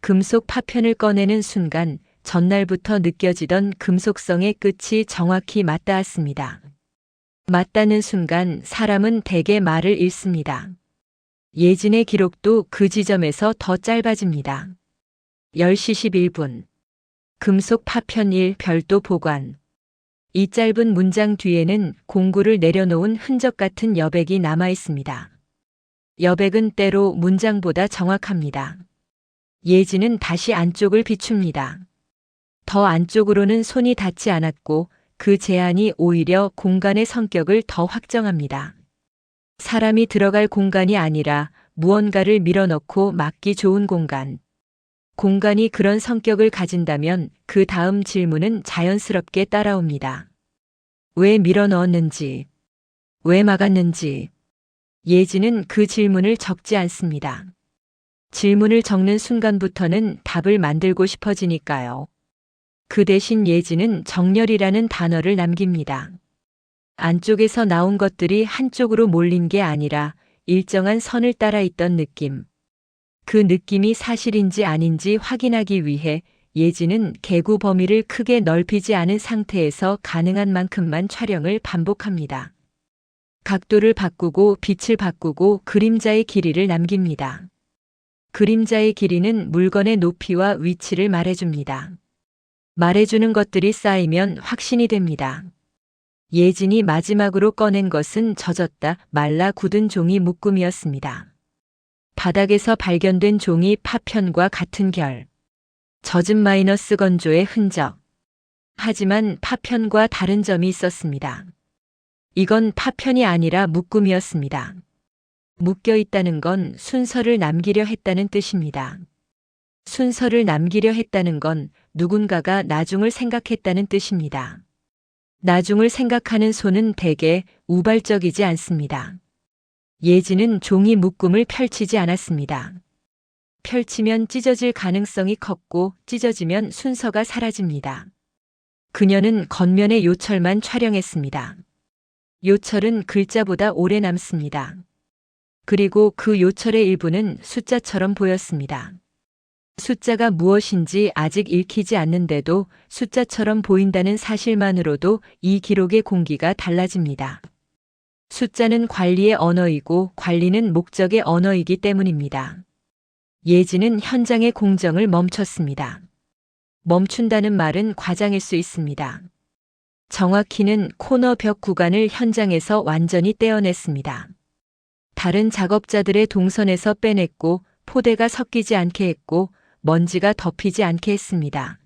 금속 파편을 꺼내는 순간 전날부터 느껴지던 금속성의 끝이 정확히 맞닿았습니다. 맞닿는 순간 사람은 대개 말을 잃습니다. 예진의 기록도 그 지점에서 더 짧아집니다. 10시 11분. 금속 파편 1 별도 보관. 이 짧은 문장 뒤에는 공구를 내려놓은 흔적 같은 여백이 남아 있습니다. 여백은 때로 문장보다 정확합니다. 예지는 다시 안쪽을 비춥니다. 더 안쪽으로는 손이 닿지 않았고 그 제한이 오히려 공간의 성격을 더 확정합니다. 사람이 들어갈 공간이 아니라 무언가를 밀어넣고 막기 좋은 공간. 공간이 그런 성격을 가진다면 그 다음 질문은 자연스럽게 따라옵니다. 왜 밀어넣었는지, 왜 막았는지. 예지는 그 질문을 적지 않습니다. 질문을 적는 순간부터는 답을 만들고 싶어지니까요. 그 대신 예지는 정렬이라는 단어를 남깁니다. 안쪽에서 나온 것들이 한쪽으로 몰린 게 아니라 일정한 선을 따라 있던 느낌. 그 느낌이 사실인지 아닌지 확인하기 위해 예진은 개구 범위를 크게 넓히지 않은 상태에서 가능한 만큼만 촬영을 반복합니다. 각도를 바꾸고 빛을 바꾸고 그림자의 길이를 남깁니다. 그림자의 길이는 물건의 높이와 위치를 말해줍니다. 말해주는 것들이 쌓이면 확신이 됩니다. 예진이 마지막으로 꺼낸 것은 젖었다 말라 굳은 종이 묶음이었습니다. 바닥에서 발견된 종이 파편과 같은 결. 젖은 마이너스 건조의 흔적. 하지만 파편과 다른 점이 있었습니다. 이건 파편이 아니라 묶음이었습니다. 묶여 있다는 건 순서를 남기려 했다는 뜻입니다. 순서를 남기려 했다는 건 누군가가 나중을 생각했다는 뜻입니다. 나중을 생각하는 손은 대개 우발적이지 않습니다. 예진은 종이 묶음을 펼치지 않았습니다. 펼치면 찢어질 가능성이 컸고 찢어지면 순서가 사라집니다. 그녀는 겉면의 요철만 촬영했습니다. 요철은 글자보다 오래 남습니다. 그리고 그 요철의 일부는 숫자처럼 보였습니다. 숫자가 무엇인지 아직 읽히지 않는데도 숫자처럼 보인다는 사실만으로도 이 기록의 공기가 달라집니다. 숫자는 관리의 언어이고 관리는 목적의 언어이기 때문입니다. 예진은 현장의 공정을 멈췄습니다. 멈춘다는 말은 과장일 수 있습니다. 정확히는 코너 벽 구간을 현장에서 완전히 떼어냈습니다. 다른 작업자들의 동선에서 빼냈고 포대가 섞이지 않게 했고 먼지가 덮이지 않게 했습니다.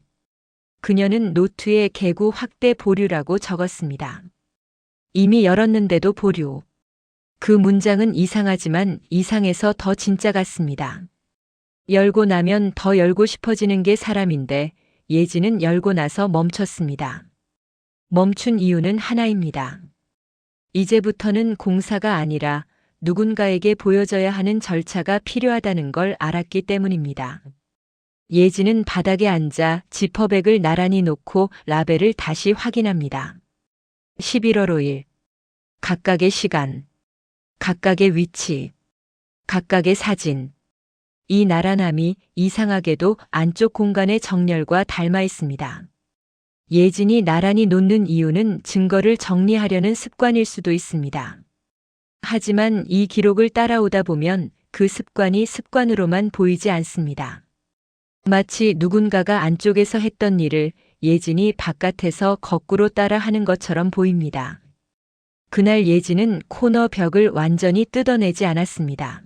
그녀는 노트에 개구 확대 보류라고 적었습니다. 이미 열었는데도 보류. 그 문장은 이상하지만 이상해서 더 진짜 같습니다. 열고 나면 더 열고 싶어지는 게 사람인데 예진은 열고 나서 멈췄습니다. 멈춘 이유는 하나입니다. 이제부터는 공사가 아니라 누군가에게 보여져야 하는 절차가 필요하다는 걸 알았기 때문입니다. 예진은 바닥에 앉아 지퍼백을 나란히 놓고 라벨을 다시 확인합니다. 11월 5일. 각각의 시간, 각각의 위치, 각각의 사진. 이 나란함이 이상하게도 안쪽 공간의 정렬과 닮아 있습니다. 예진이 나란히 놓는 이유는 증거를 정리하려는 습관일 수도 있습니다. 하지만 이 기록을 따라오다 보면 그 습관이 습관으로만 보이지 않습니다. 마치 누군가가 안쪽에서 했던 일을 예진이 바깥에서 거꾸로 따라 하는 것처럼 보입니다. 그날 예진은 코너 벽을 완전히 뜯어내지 않았습니다.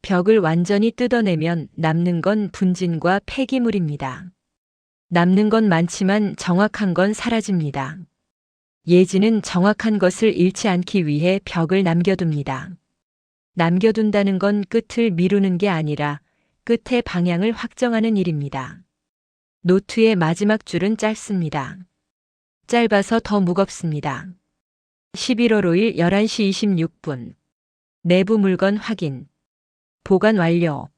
벽을 완전히 뜯어내면 남는 건 분진과 폐기물입니다. 남는 건 많지만 정확한 건 사라집니다. 예진은 정확한 것을 잃지 않기 위해 벽을 남겨둡니다. 남겨둔다는 건 끝을 미루는 게 아니라 끝의 방향을 확정하는 일입니다. 노트의 마지막 줄은 짧습니다. 짧아서 더 무겁습니다. 11월 5일 11시 26분. 내부 물건 확인. 보관 완료.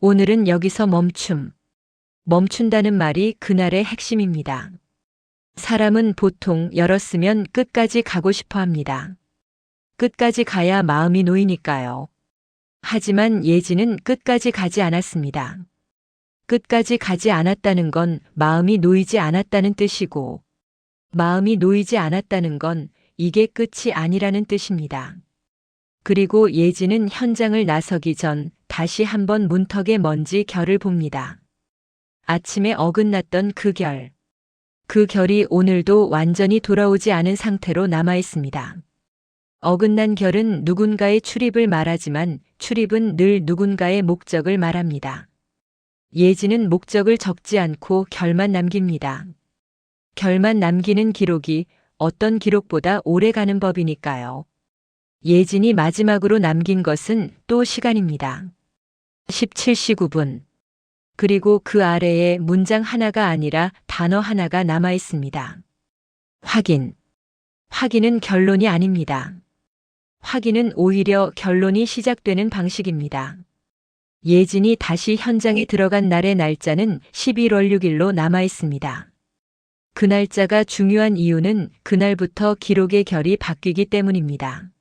오늘은 여기서 멈춤. 멈춘다는 말이 그날의 핵심입니다. 사람은 보통 열었으면 끝까지 가고 싶어 합니다. 끝까지 가야 마음이 놓이니까요. 하지만 예진은 끝까지 가지 않았습니다. 끝까지 가지 않았다는 건 마음이 놓이지 않았다는 뜻이고, 마음이 놓이지 않았다는 건 이게 끝이 아니라는 뜻입니다. 그리고 예진은 현장을 나서기 전 다시 한번 문턱의 먼지 결을 봅니다. 아침에 어긋났던 그 결. 그 결이 오늘도 완전히 돌아오지 않은 상태로 남아 있습니다. 어긋난 결은 누군가의 출입을 말하지만 출입은 늘 누군가의 목적을 말합니다. 예진은 목적을 적지 않고 결만 남깁니다. 결만 남기는 기록이 어떤 기록보다 오래 가는 법이니까요. 예진이 마지막으로 남긴 것은 또 시간입니다. 17시 9분. 그리고 그 아래에 문장 하나가 아니라 단어 하나가 남아 있습니다. 확인. 확인은 결론이 아닙니다. 확인은 오히려 결론이 시작되는 방식입니다. 예진이 다시 현장에 들어간 날의 날짜는 11월 6일로 남아 있습니다. 그 날짜가 중요한 이유는 그날부터 기록의 결이 바뀌기 때문입니다.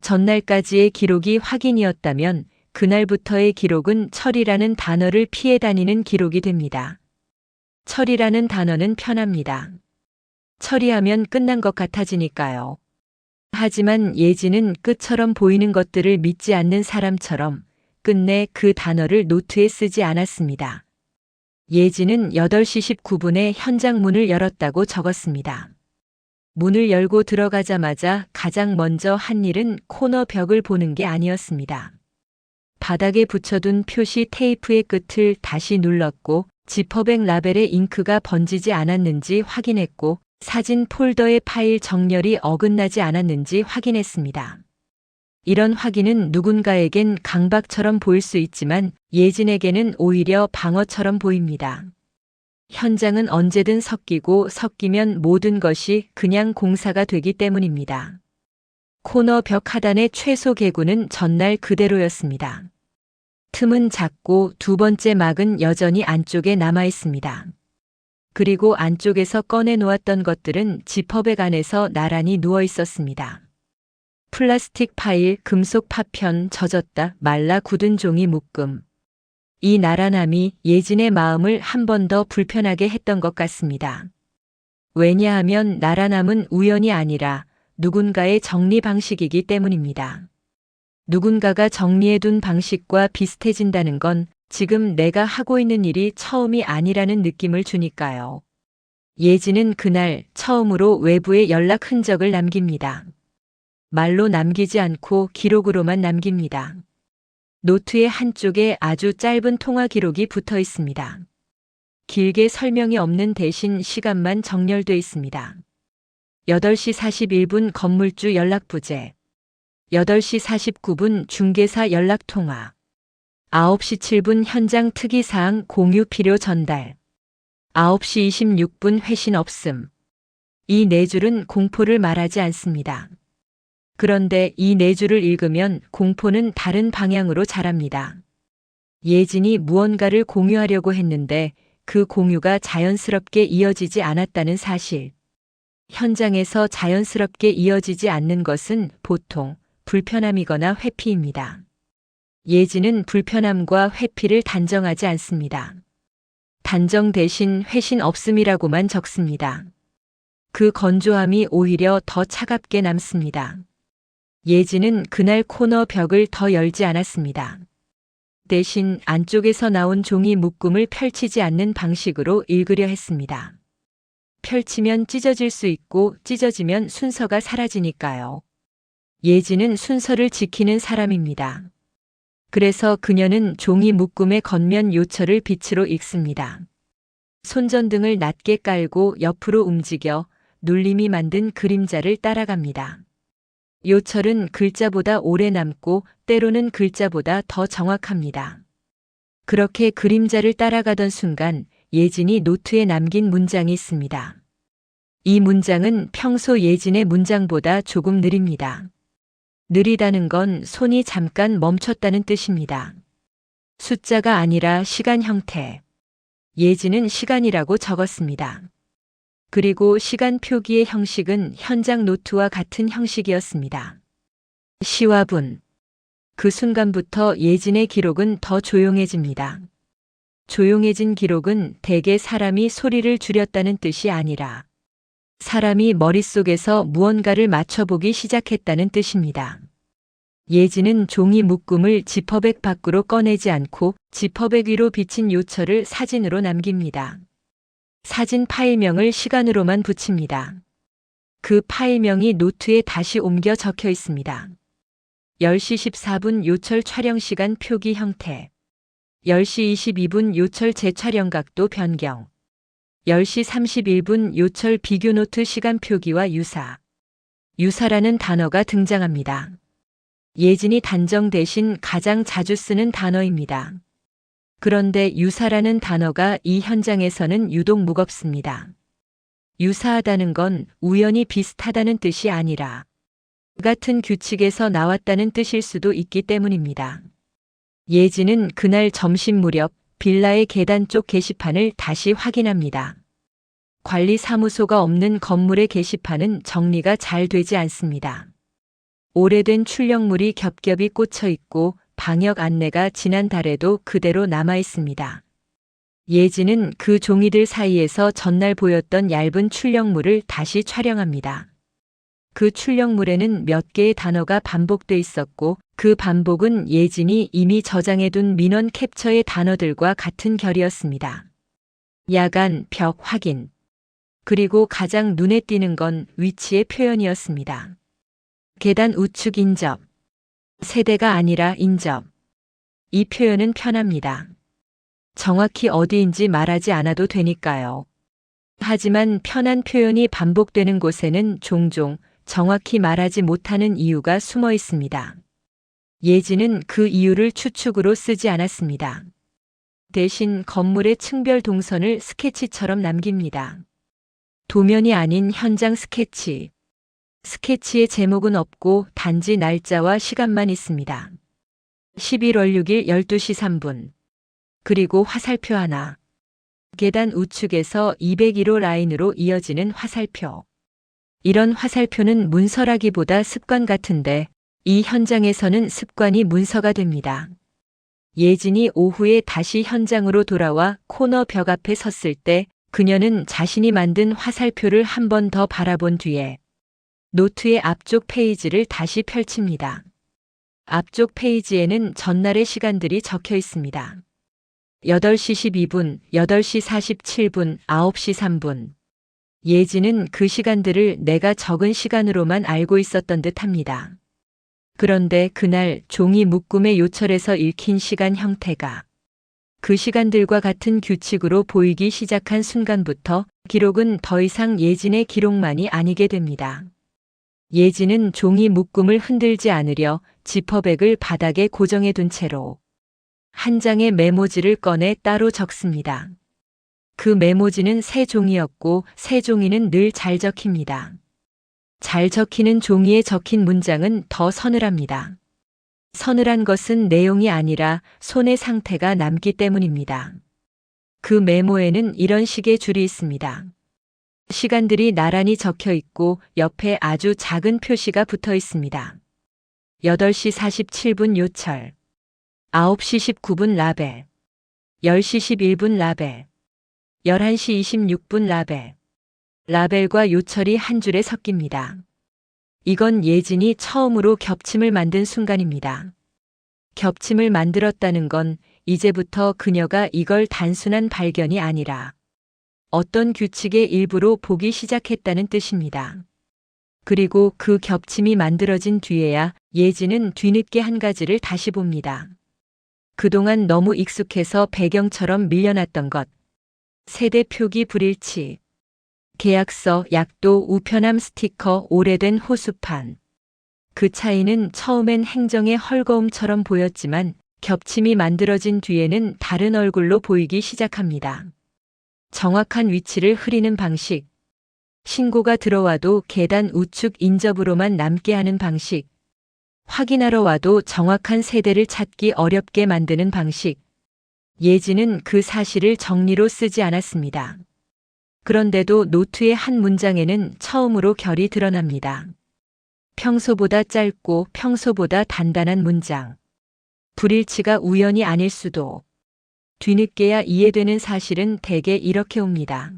전날까지의 기록이 확인이었다면 그날부터의 기록은 철이라는 단어를 피해 다니는 기록이 됩니다. 철이라는 단어는 편합니다. 처리하면 끝난 것 같아지니까요. 하지만 예지는 끝처럼 보이는 것들을 믿지 않는 사람처럼 끝내 그 단어를 노트에 쓰지 않았습니다. 예지는 8시 19분에 현장 문을 열었다고 적었습니다. 문을 열고 들어가자마자 가장 먼저 한 일은 코너 벽을 보는 게 아니었습니다. 바닥에 붙여둔 표시 테이프의 끝을 다시 눌렀고 지퍼백 라벨에 잉크가 번지지 않았는지 확인했고 사진 폴더의 파일 정렬이 어긋나지 않았는지 확인했습니다. 이런 확인은 누군가에겐 강박처럼 보일 수 있지만 예진에게는 오히려 방어처럼 보입니다. 현장은 언제든 섞이고 섞이면 모든 것이 그냥 공사가 되기 때문입니다. 코너 벽 하단의 최소 개구는 전날 그대로였습니다. 틈은 작고 두 번째 막은 여전히 안쪽에 남아 있습니다. 그리고 안쪽에서 꺼내 놓았던 것들은 지퍼백 안에서 나란히 누워 있었습니다. 플라스틱 파일, 금속 파편, 젖었다 말라 굳은 종이 묶음. 이 나란함이 예진의 마음을 한 번 더 불편하게 했던 것 같습니다. 왜냐하면 나란함은 우연이 아니라 누군가의 정리 방식이기 때문입니다. 누군가가 정리해둔 방식과 비슷해진다는 건 지금 내가 하고 있는 일이 처음이 아니라는 느낌을 주니까요. 예진은 그날 처음으로 외부에 연락 흔적을 남깁니다. 말로 남기지 않고 기록으로만 남깁니다. 노트의 한쪽에 아주 짧은 통화 기록이 붙어 있습니다. 길게 설명이 없는 대신 시간만 정렬돼 있습니다. 8시 41분 건물주 연락부재. 8시 49분 중개사 연락통화. 9시 7분 현장 특이사항 공유 필요 전달. 9시 26분 회신 없음. 이 네 줄은 공포를 말하지 않습니다. 그런데 이 네 줄을 읽으면 공포는 다른 방향으로 자랍니다. 예진이 무언가를 공유하려고 했는데 그 공유가 자연스럽게 이어지지 않았다는 사실. 현장에서 자연스럽게 이어지지 않는 것은 보통 불편함이거나 회피입니다. 예지는 불편함과 회피를 단정하지 않습니다. 단정 대신 회신 없음이라고만 적습니다. 그 건조함이 오히려 더 차갑게 남습니다. 예지는 그날 코너 벽을 더 열지 않았습니다. 대신 안쪽에서 나온 종이 묶음을 펼치지 않는 방식으로 읽으려 했습니다. 펼치면 찢어질 수 있고 찢어지면 순서가 사라지니까요. 예지는 순서를 지키는 사람입니다. 그래서 그녀는 종이 묶음의 겉면 요철을 빛으로 읽습니다. 손전등을 낮게 깔고 옆으로 움직여 눌림이 만든 그림자를 따라갑니다. 요철은 글자보다 오래 남고 때로는 글자보다 더 정확합니다. 그렇게 그림자를 따라가던 순간 예진이 노트에 남긴 문장이 있습니다. 이 문장은 평소 예진의 문장보다 조금 느립니다. 느리다는 건 손이 잠깐 멈췄다는 뜻입니다. 숫자가 아니라 시간 형태. 예진은 시간이라고 적었습니다. 그리고 시간 표기의 형식은 현장 노트와 같은 형식이었습니다. 시와 분. 그 순간부터 예진의 기록은 더 조용해집니다. 조용해진 기록은 대개 사람이 소리를 줄였다는 뜻이 아니라 사람이 머릿속에서 무언가를 맞춰보기 시작했다는 뜻입니다. 예지는 종이 묶음을 지퍼백 밖으로 꺼내지 않고 지퍼백 위로 비친 요철을 사진으로 남깁니다. 사진 파일명을 시간으로만 붙입니다. 그 파일명이 노트에 다시 옮겨 적혀 있습니다. 10시 14분 요철 촬영 시간 표기 형태. 10시 22분 요철 재촬영 각도 변경. 10시 31분 요철 비교 노트 시간 표기와 유사. 유사라는 단어가 등장합니다. 예진이 단정 대신 가장 자주 쓰는 단어입니다. 그런데 유사라는 단어가 이 현장에서는 유독 무겁습니다. 유사하다는 건 우연히 비슷하다는 뜻이 아니라 같은 규칙에서 나왔다는 뜻일 수도 있기 때문입니다. 예진은 그날 점심 무렵 빌라의 계단 쪽 게시판을 다시 확인합니다. 관리사무소가 없는 건물의 게시판은 정리가 잘 되지 않습니다. 오래된 출력물이 겹겹이 꽂혀 있고 방역 안내가 지난달에도 그대로 남아 있습니다. 예지는 그 종이들 사이에서 전날 보였던 얇은 출력물을 다시 촬영합니다. 그 출력물에는 몇 개의 단어가 반복돼 있었고 그 반복은 예진이 이미 저장해둔 민원 캡처의 단어들과 같은 결이었습니다. 야간, 벽 확인. 그리고 가장 눈에 띄는 건 위치의 표현이었습니다. 계단 우측 인접. 세대가 아니라 인접. 이 표현은 편합니다. 정확히 어디인지 말하지 않아도 되니까요. 하지만 편한 표현이 반복되는 곳에는 종종 정확히 말하지 못하는 이유가 숨어 있습니다. 예지는 그 이유를 추측으로 쓰지 않았습니다. 대신 건물의 층별 동선을 스케치처럼 남깁니다. 도면이 아닌 현장 스케치. 스케치의 제목은 없고 단지 날짜와 시간만 있습니다. 11월 6일 12시 3분. 그리고 화살표 하나. 계단 우측에서 201호 라인으로 이어지는 화살표. 이런 화살표는 문서라기보다 습관 같은데 이 현장에서는 습관이 문서가 됩니다. 예진이 오후에 다시 현장으로 돌아와 코너 벽 앞에 섰을 때 그녀는 자신이 만든 화살표를 한 번 더 바라본 뒤에 노트의 앞쪽 페이지를 다시 펼칩니다. 앞쪽 페이지에는 전날의 시간들이 적혀 있습니다. 8시 12분, 8시 47분, 9시 3분. 예지는 그 시간들을 내가 적은 시간으로만 알고 있었던 듯 합니다. 그런데 그날 종이 묶음의 요철에서 읽힌 시간 형태가 그 시간들과 같은 규칙으로 보이기 시작한 순간부터 기록은 더 이상 예진의 기록만이 아니게 됩니다. 예진은 종이 묶음을 흔들지 않으려 지퍼백을 바닥에 고정해 둔 채로 한 장의 메모지를 꺼내 따로 적습니다. 그 메모지는 새 종이였고 새 종이는 늘 잘 적힙니다. 잘 적히는 종이에 적힌 문장은 더 서늘합니다. 서늘한 것은 내용이 아니라 손의 상태가 남기 때문입니다. 그 메모에는 이런 식의 줄이 있습니다. 시간들이 나란히 적혀 있고 옆에 아주 작은 표시가 붙어 있습니다. 8시 47분 요철, 9시 19분 라벨, 10시 11분 라벨, 11시 26분 라벨. 라벨과 요철이 한 줄에 섞입니다. 이건 예진이 처음으로 겹침을 만든 순간입니다. 겹침을 만들었다는 건 이제부터 그녀가 이걸 단순한 발견이 아니라 어떤 규칙의 일부로 보기 시작했다는 뜻입니다. 그리고 그 겹침이 만들어진 뒤에야 예진은 뒤늦게 한 가지를 다시 봅니다. 그동안 너무 익숙해서 배경처럼 밀려났던 것. 세대 표기 불일치. 계약서, 약도, 우편함 스티커, 오래된 호수판. 그 차이는 처음엔 행정의 헐거움처럼 보였지만 겹침이 만들어진 뒤에는 다른 얼굴로 보이기 시작합니다. 정확한 위치를 흐리는 방식. 신고가 들어와도 계단 우측 인접으로만 남게 하는 방식. 확인하러 와도 정확한 세대를 찾기 어렵게 만드는 방식. 예지는 그 사실을 정리로 쓰지 않았습니다. 그런데도 노트의 한 문장에는 처음으로 결이 드러납니다. 평소보다 짧고 평소보다 단단한 문장. 불일치가 우연이 아닐 수도. 뒤늦게야 이해되는 사실은 대개 이렇게 옵니다.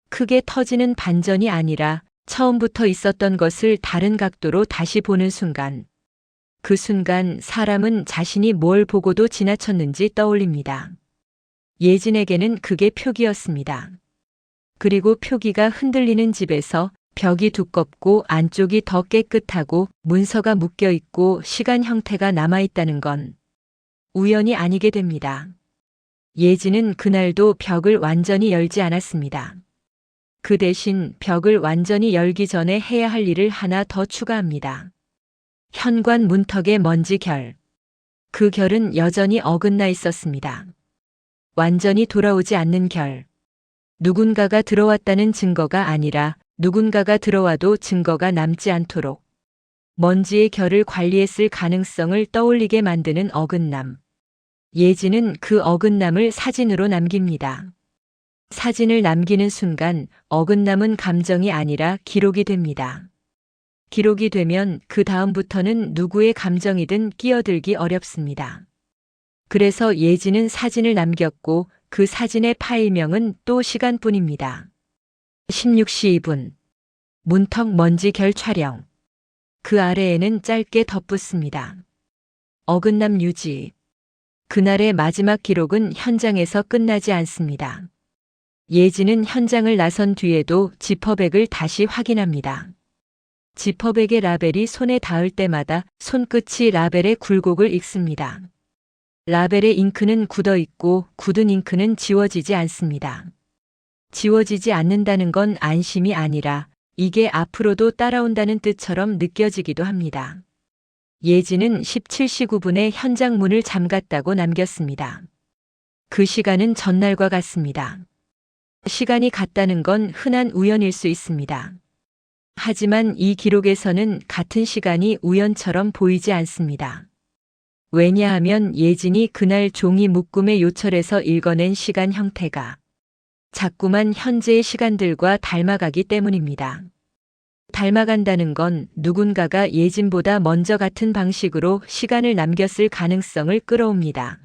크게 터지는 반전이 아니라 처음부터 있었던 것을 다른 각도로 다시 보는 순간. 그 순간 사람은 자신이 뭘 보고도 지나쳤는지 떠올립니다. 예진에게는 그게 표기였습니다. 그리고 표기가 흔들리는 집에서 벽이 두껍고 안쪽이 더 깨끗하고 문서가 묶여 있고 시간 형태가 남아있다는 건 우연이 아니게 됩니다. 예진은 그날도 벽을 완전히 열지 않았습니다. 그 대신 벽을 완전히 열기 전에 해야 할 일을 하나 더 추가합니다. 현관 문턱의 먼지 결. 그 결은 여전히 어긋나 있었습니다. 완전히 돌아오지 않는 결. 누군가가 들어왔다는 증거가 아니라 누군가가 들어와도 증거가 남지 않도록 먼지의 결을 관리했을 가능성을 떠올리게 만드는 어긋남. 예지는 그 어긋남을 사진으로 남깁니다. 사진을 남기는 순간 어긋남은 감정이 아니라 기록이 됩니다. 기록이 되면 그 다음부터는 누구의 감정이든 끼어들기 어렵습니다. 그래서 예지는 사진을 남겼고 그 사진의 파일명은 또 시간뿐입니다. 16시 2분. 문턱 먼지 결 촬영. 그 아래에는 짧게 덧붙습니다. 어긋남 유지. 그날의 마지막 기록은 현장에서 끝나지 않습니다. 예지는 현장을 나선 뒤에도 지퍼백을 다시 확인합니다. 지퍼백의 라벨이 손에 닿을 때마다 손끝이 라벨의 굴곡을 읽습니다. 라벨의 잉크는 굳어 있고 굳은 잉크는 지워지지 않습니다. 지워지지 않는다는 건 안심이 아니라 이게 앞으로도 따라온다는 뜻처럼 느껴지기도 합니다. 예지는 17시 9분에 현장 문을 잠갔다고 남겼습니다. 그 시간은 전날과 같습니다. 시간이 같다는 건 흔한 우연일 수 있습니다. 하지만 이 기록에서는 같은 시간이 우연처럼 보이지 않습니다. 왜냐하면 예진이 그날 종이 묶음의 요철에서 읽어낸 시간 형태가 자꾸만 현재의 시간들과 닮아가기 때문입니다. 닮아간다는 건 누군가가 예진보다 먼저 같은 방식으로 시간을 남겼을 가능성을 끌어옵니다.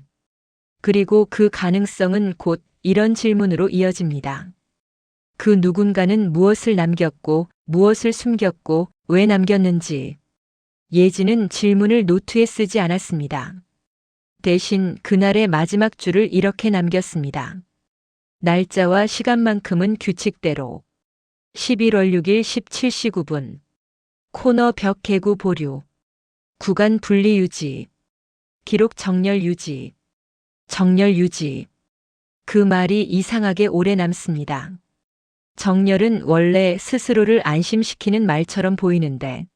그리고 그 가능성은 곧 이런 질문으로 이어집니다. 그 누군가는 무엇을 남겼고 무엇을 숨겼고 왜 남겼는지. 예지는 질문을 노트에 쓰지 않았습니다. 대신 그날의 마지막 줄을 이렇게 남겼습니다. 날짜와 시간만큼은 규칙대로 11월 6일 17시 9분 코너 벽 개구 보류 구간 분리 유지 기록 정렬 유지 정렬 유지 그 말이 이상하게 오래 남습니다. 정렬은 원래 스스로를 안심시키는 말처럼 보이는데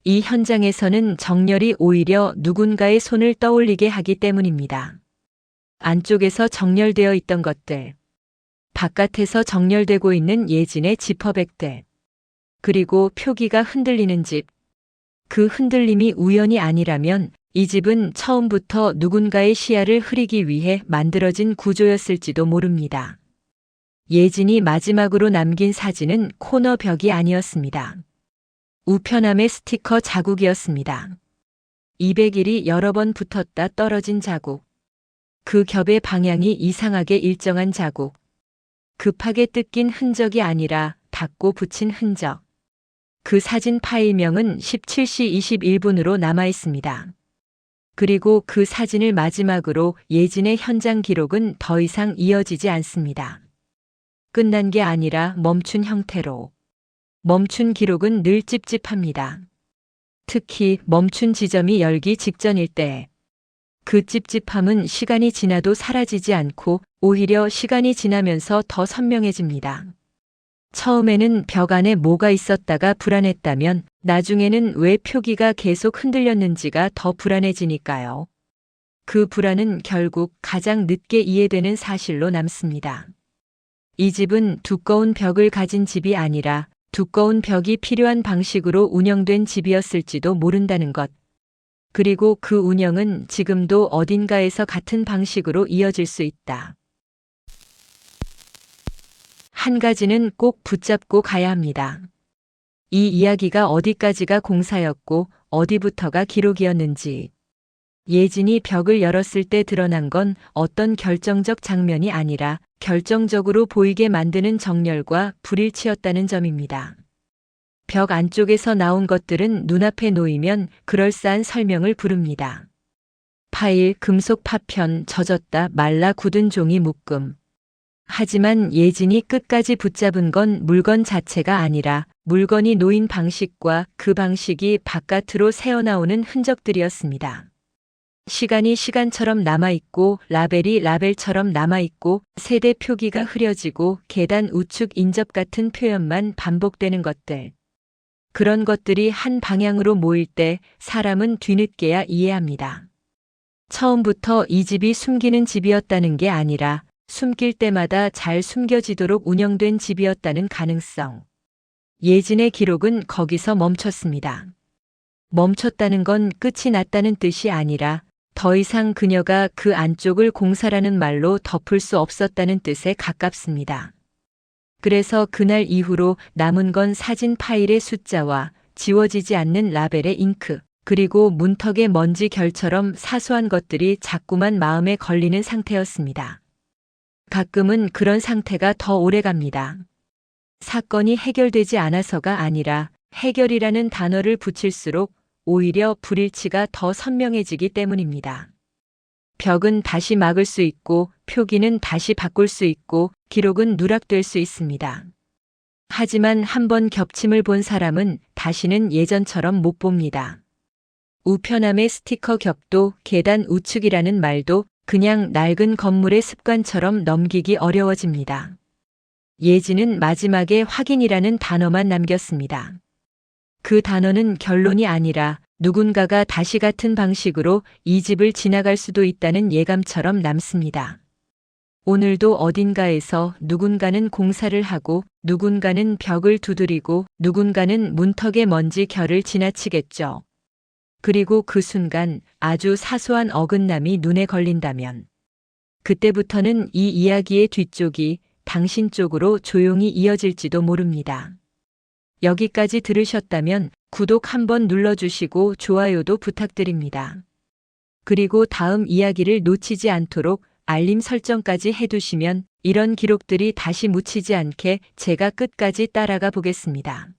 이 현장에서는 정렬이 오히려 누군가의 손을 떠올리게 하기 때문입니다. 안쪽에서 정렬되어 있던 것들, 바깥에서 정렬되고 있는 예진의 지퍼백들, 그리고 표기가 흔들리는 집. 그 흔들림이 우연이 아니라면 이 집은 처음부터 누군가의 시야를 흐리기 위해 만들어진 구조였을지도 모릅니다. 예진이 마지막으로 남긴 사진은 코너 벽이 아니었습니다. 우편함의 스티커 자국이었습니다. 200일이 여러 번 붙었다 떨어진 자국. 그 겹의 방향이 이상하게 일정한 자국. 급하게 뜯긴 흔적이 아니라 닫고 붙인 흔적. 그 사진 파일명은 17시 21분으로 남아 있습니다. 그리고 그 사진을 마지막으로 예진의 현장 기록은 더 이상 이어지지 않습니다. 끝난 게 아니라 멈춘 형태로. 멈춘 기록은 늘 찝찝합니다. 특히 멈춘 지점이 열기 직전일 때. 그 찝찝함은 시간이 지나도 사라지지 않고 오히려 시간이 지나면서 더 선명해집니다. 처음에는 벽 안에 뭐가 있었다가 불안했다면 나중에는 왜 표기가 계속 흔들렸는지가 더 불안해지니까요. 그 불안은 결국 가장 늦게 이해되는 사실로 남습니다. 이 집은 두꺼운 벽을 가진 집이 아니라 두꺼운 벽이 필요한 방식으로 운영된 집이었을지도 모른다는 것. 그리고 그 운영은 지금도 어딘가에서 같은 방식으로 이어질 수 있다. 한 가지는 꼭 붙잡고 가야 합니다. 이 이야기가 어디까지가 공사였고 어디부터가 기록이었는지. 예진이 벽을 열었을 때 드러난 건 어떤 결정적 장면이 아니라 결정적으로 보이게 만드는 정렬과 불일치였다는 점입니다. 벽 안쪽에서 나온 것들은 눈앞에 놓이면 그럴싸한 설명을 부릅니다. 파일, 금속 파편, 젖었다, 말라 굳은 종이 묶음. 하지만 예진이 끝까지 붙잡은 건 물건 자체가 아니라 물건이 놓인 방식과 그 방식이 바깥으로 새어나오는 흔적들이었습니다. 시간이 시간처럼 남아있고 라벨이 라벨처럼 남아있고 세대 표기가 흐려지고 계단 우측 인접 같은 표현만 반복되는 것들. 그런 것들이 한 방향으로 모일 때 사람은 뒤늦게야 이해합니다. 처음부터 이 집이 숨기는 집이었다는 게 아니라 숨길 때마다 잘 숨겨지도록 운영된 집이었다는 가능성. 예진의 기록은 거기서 멈췄습니다. 멈췄다는 건 끝이 났다는 뜻이 아니라 더 이상 그녀가 그 안쪽을 공사라는 말로 덮을 수 없었다는 뜻에 가깝습니다. 그래서 그날 이후로 남은 건 사진 파일의 숫자와 지워지지 않는 라벨의 잉크, 그리고 문턱의 먼지 결처럼 사소한 것들이 자꾸만 마음에 걸리는 상태였습니다. 가끔은 그런 상태가 더 오래 갑니다. 사건이 해결되지 않아서가 아니라 해결이라는 단어를 붙일수록 오히려 불일치가 더 선명해지기 때문입니다. 벽은 다시 막을 수 있고 표기는 다시 바꿀 수 있고 기록은 누락될 수 있습니다. 하지만 한번 겹침을 본 사람은 다시는 예전처럼 못 봅니다. 우편함의 스티커 격도 계단 우측이라는 말도 그냥 낡은 건물의 습관처럼 넘기기 어려워집니다. 예지는 마지막에 확인이라는 단어만 남겼습니다. 그 단어는 결론이 아니라 누군가가 다시 같은 방식으로 이 집을 지나갈 수도 있다는 예감처럼 남습니다. 오늘도 어딘가에서 누군가는 공사를 하고 누군가는 벽을 두드리고 누군가는 문턱의 먼지 결을 지나치겠죠. 그리고 그 순간 아주 사소한 어긋남이 눈에 걸린다면 그때부터는 이 이야기의 뒤쪽이 당신 쪽으로 조용히 이어질지도 모릅니다. 여기까지 들으셨다면 구독 한번 눌러주시고 좋아요도 부탁드립니다. 그리고 다음 이야기를 놓치지 않도록 알림 설정까지 해두시면 이런 기록들이 다시 묻히지 않게 제가 끝까지 따라가 보겠습니다.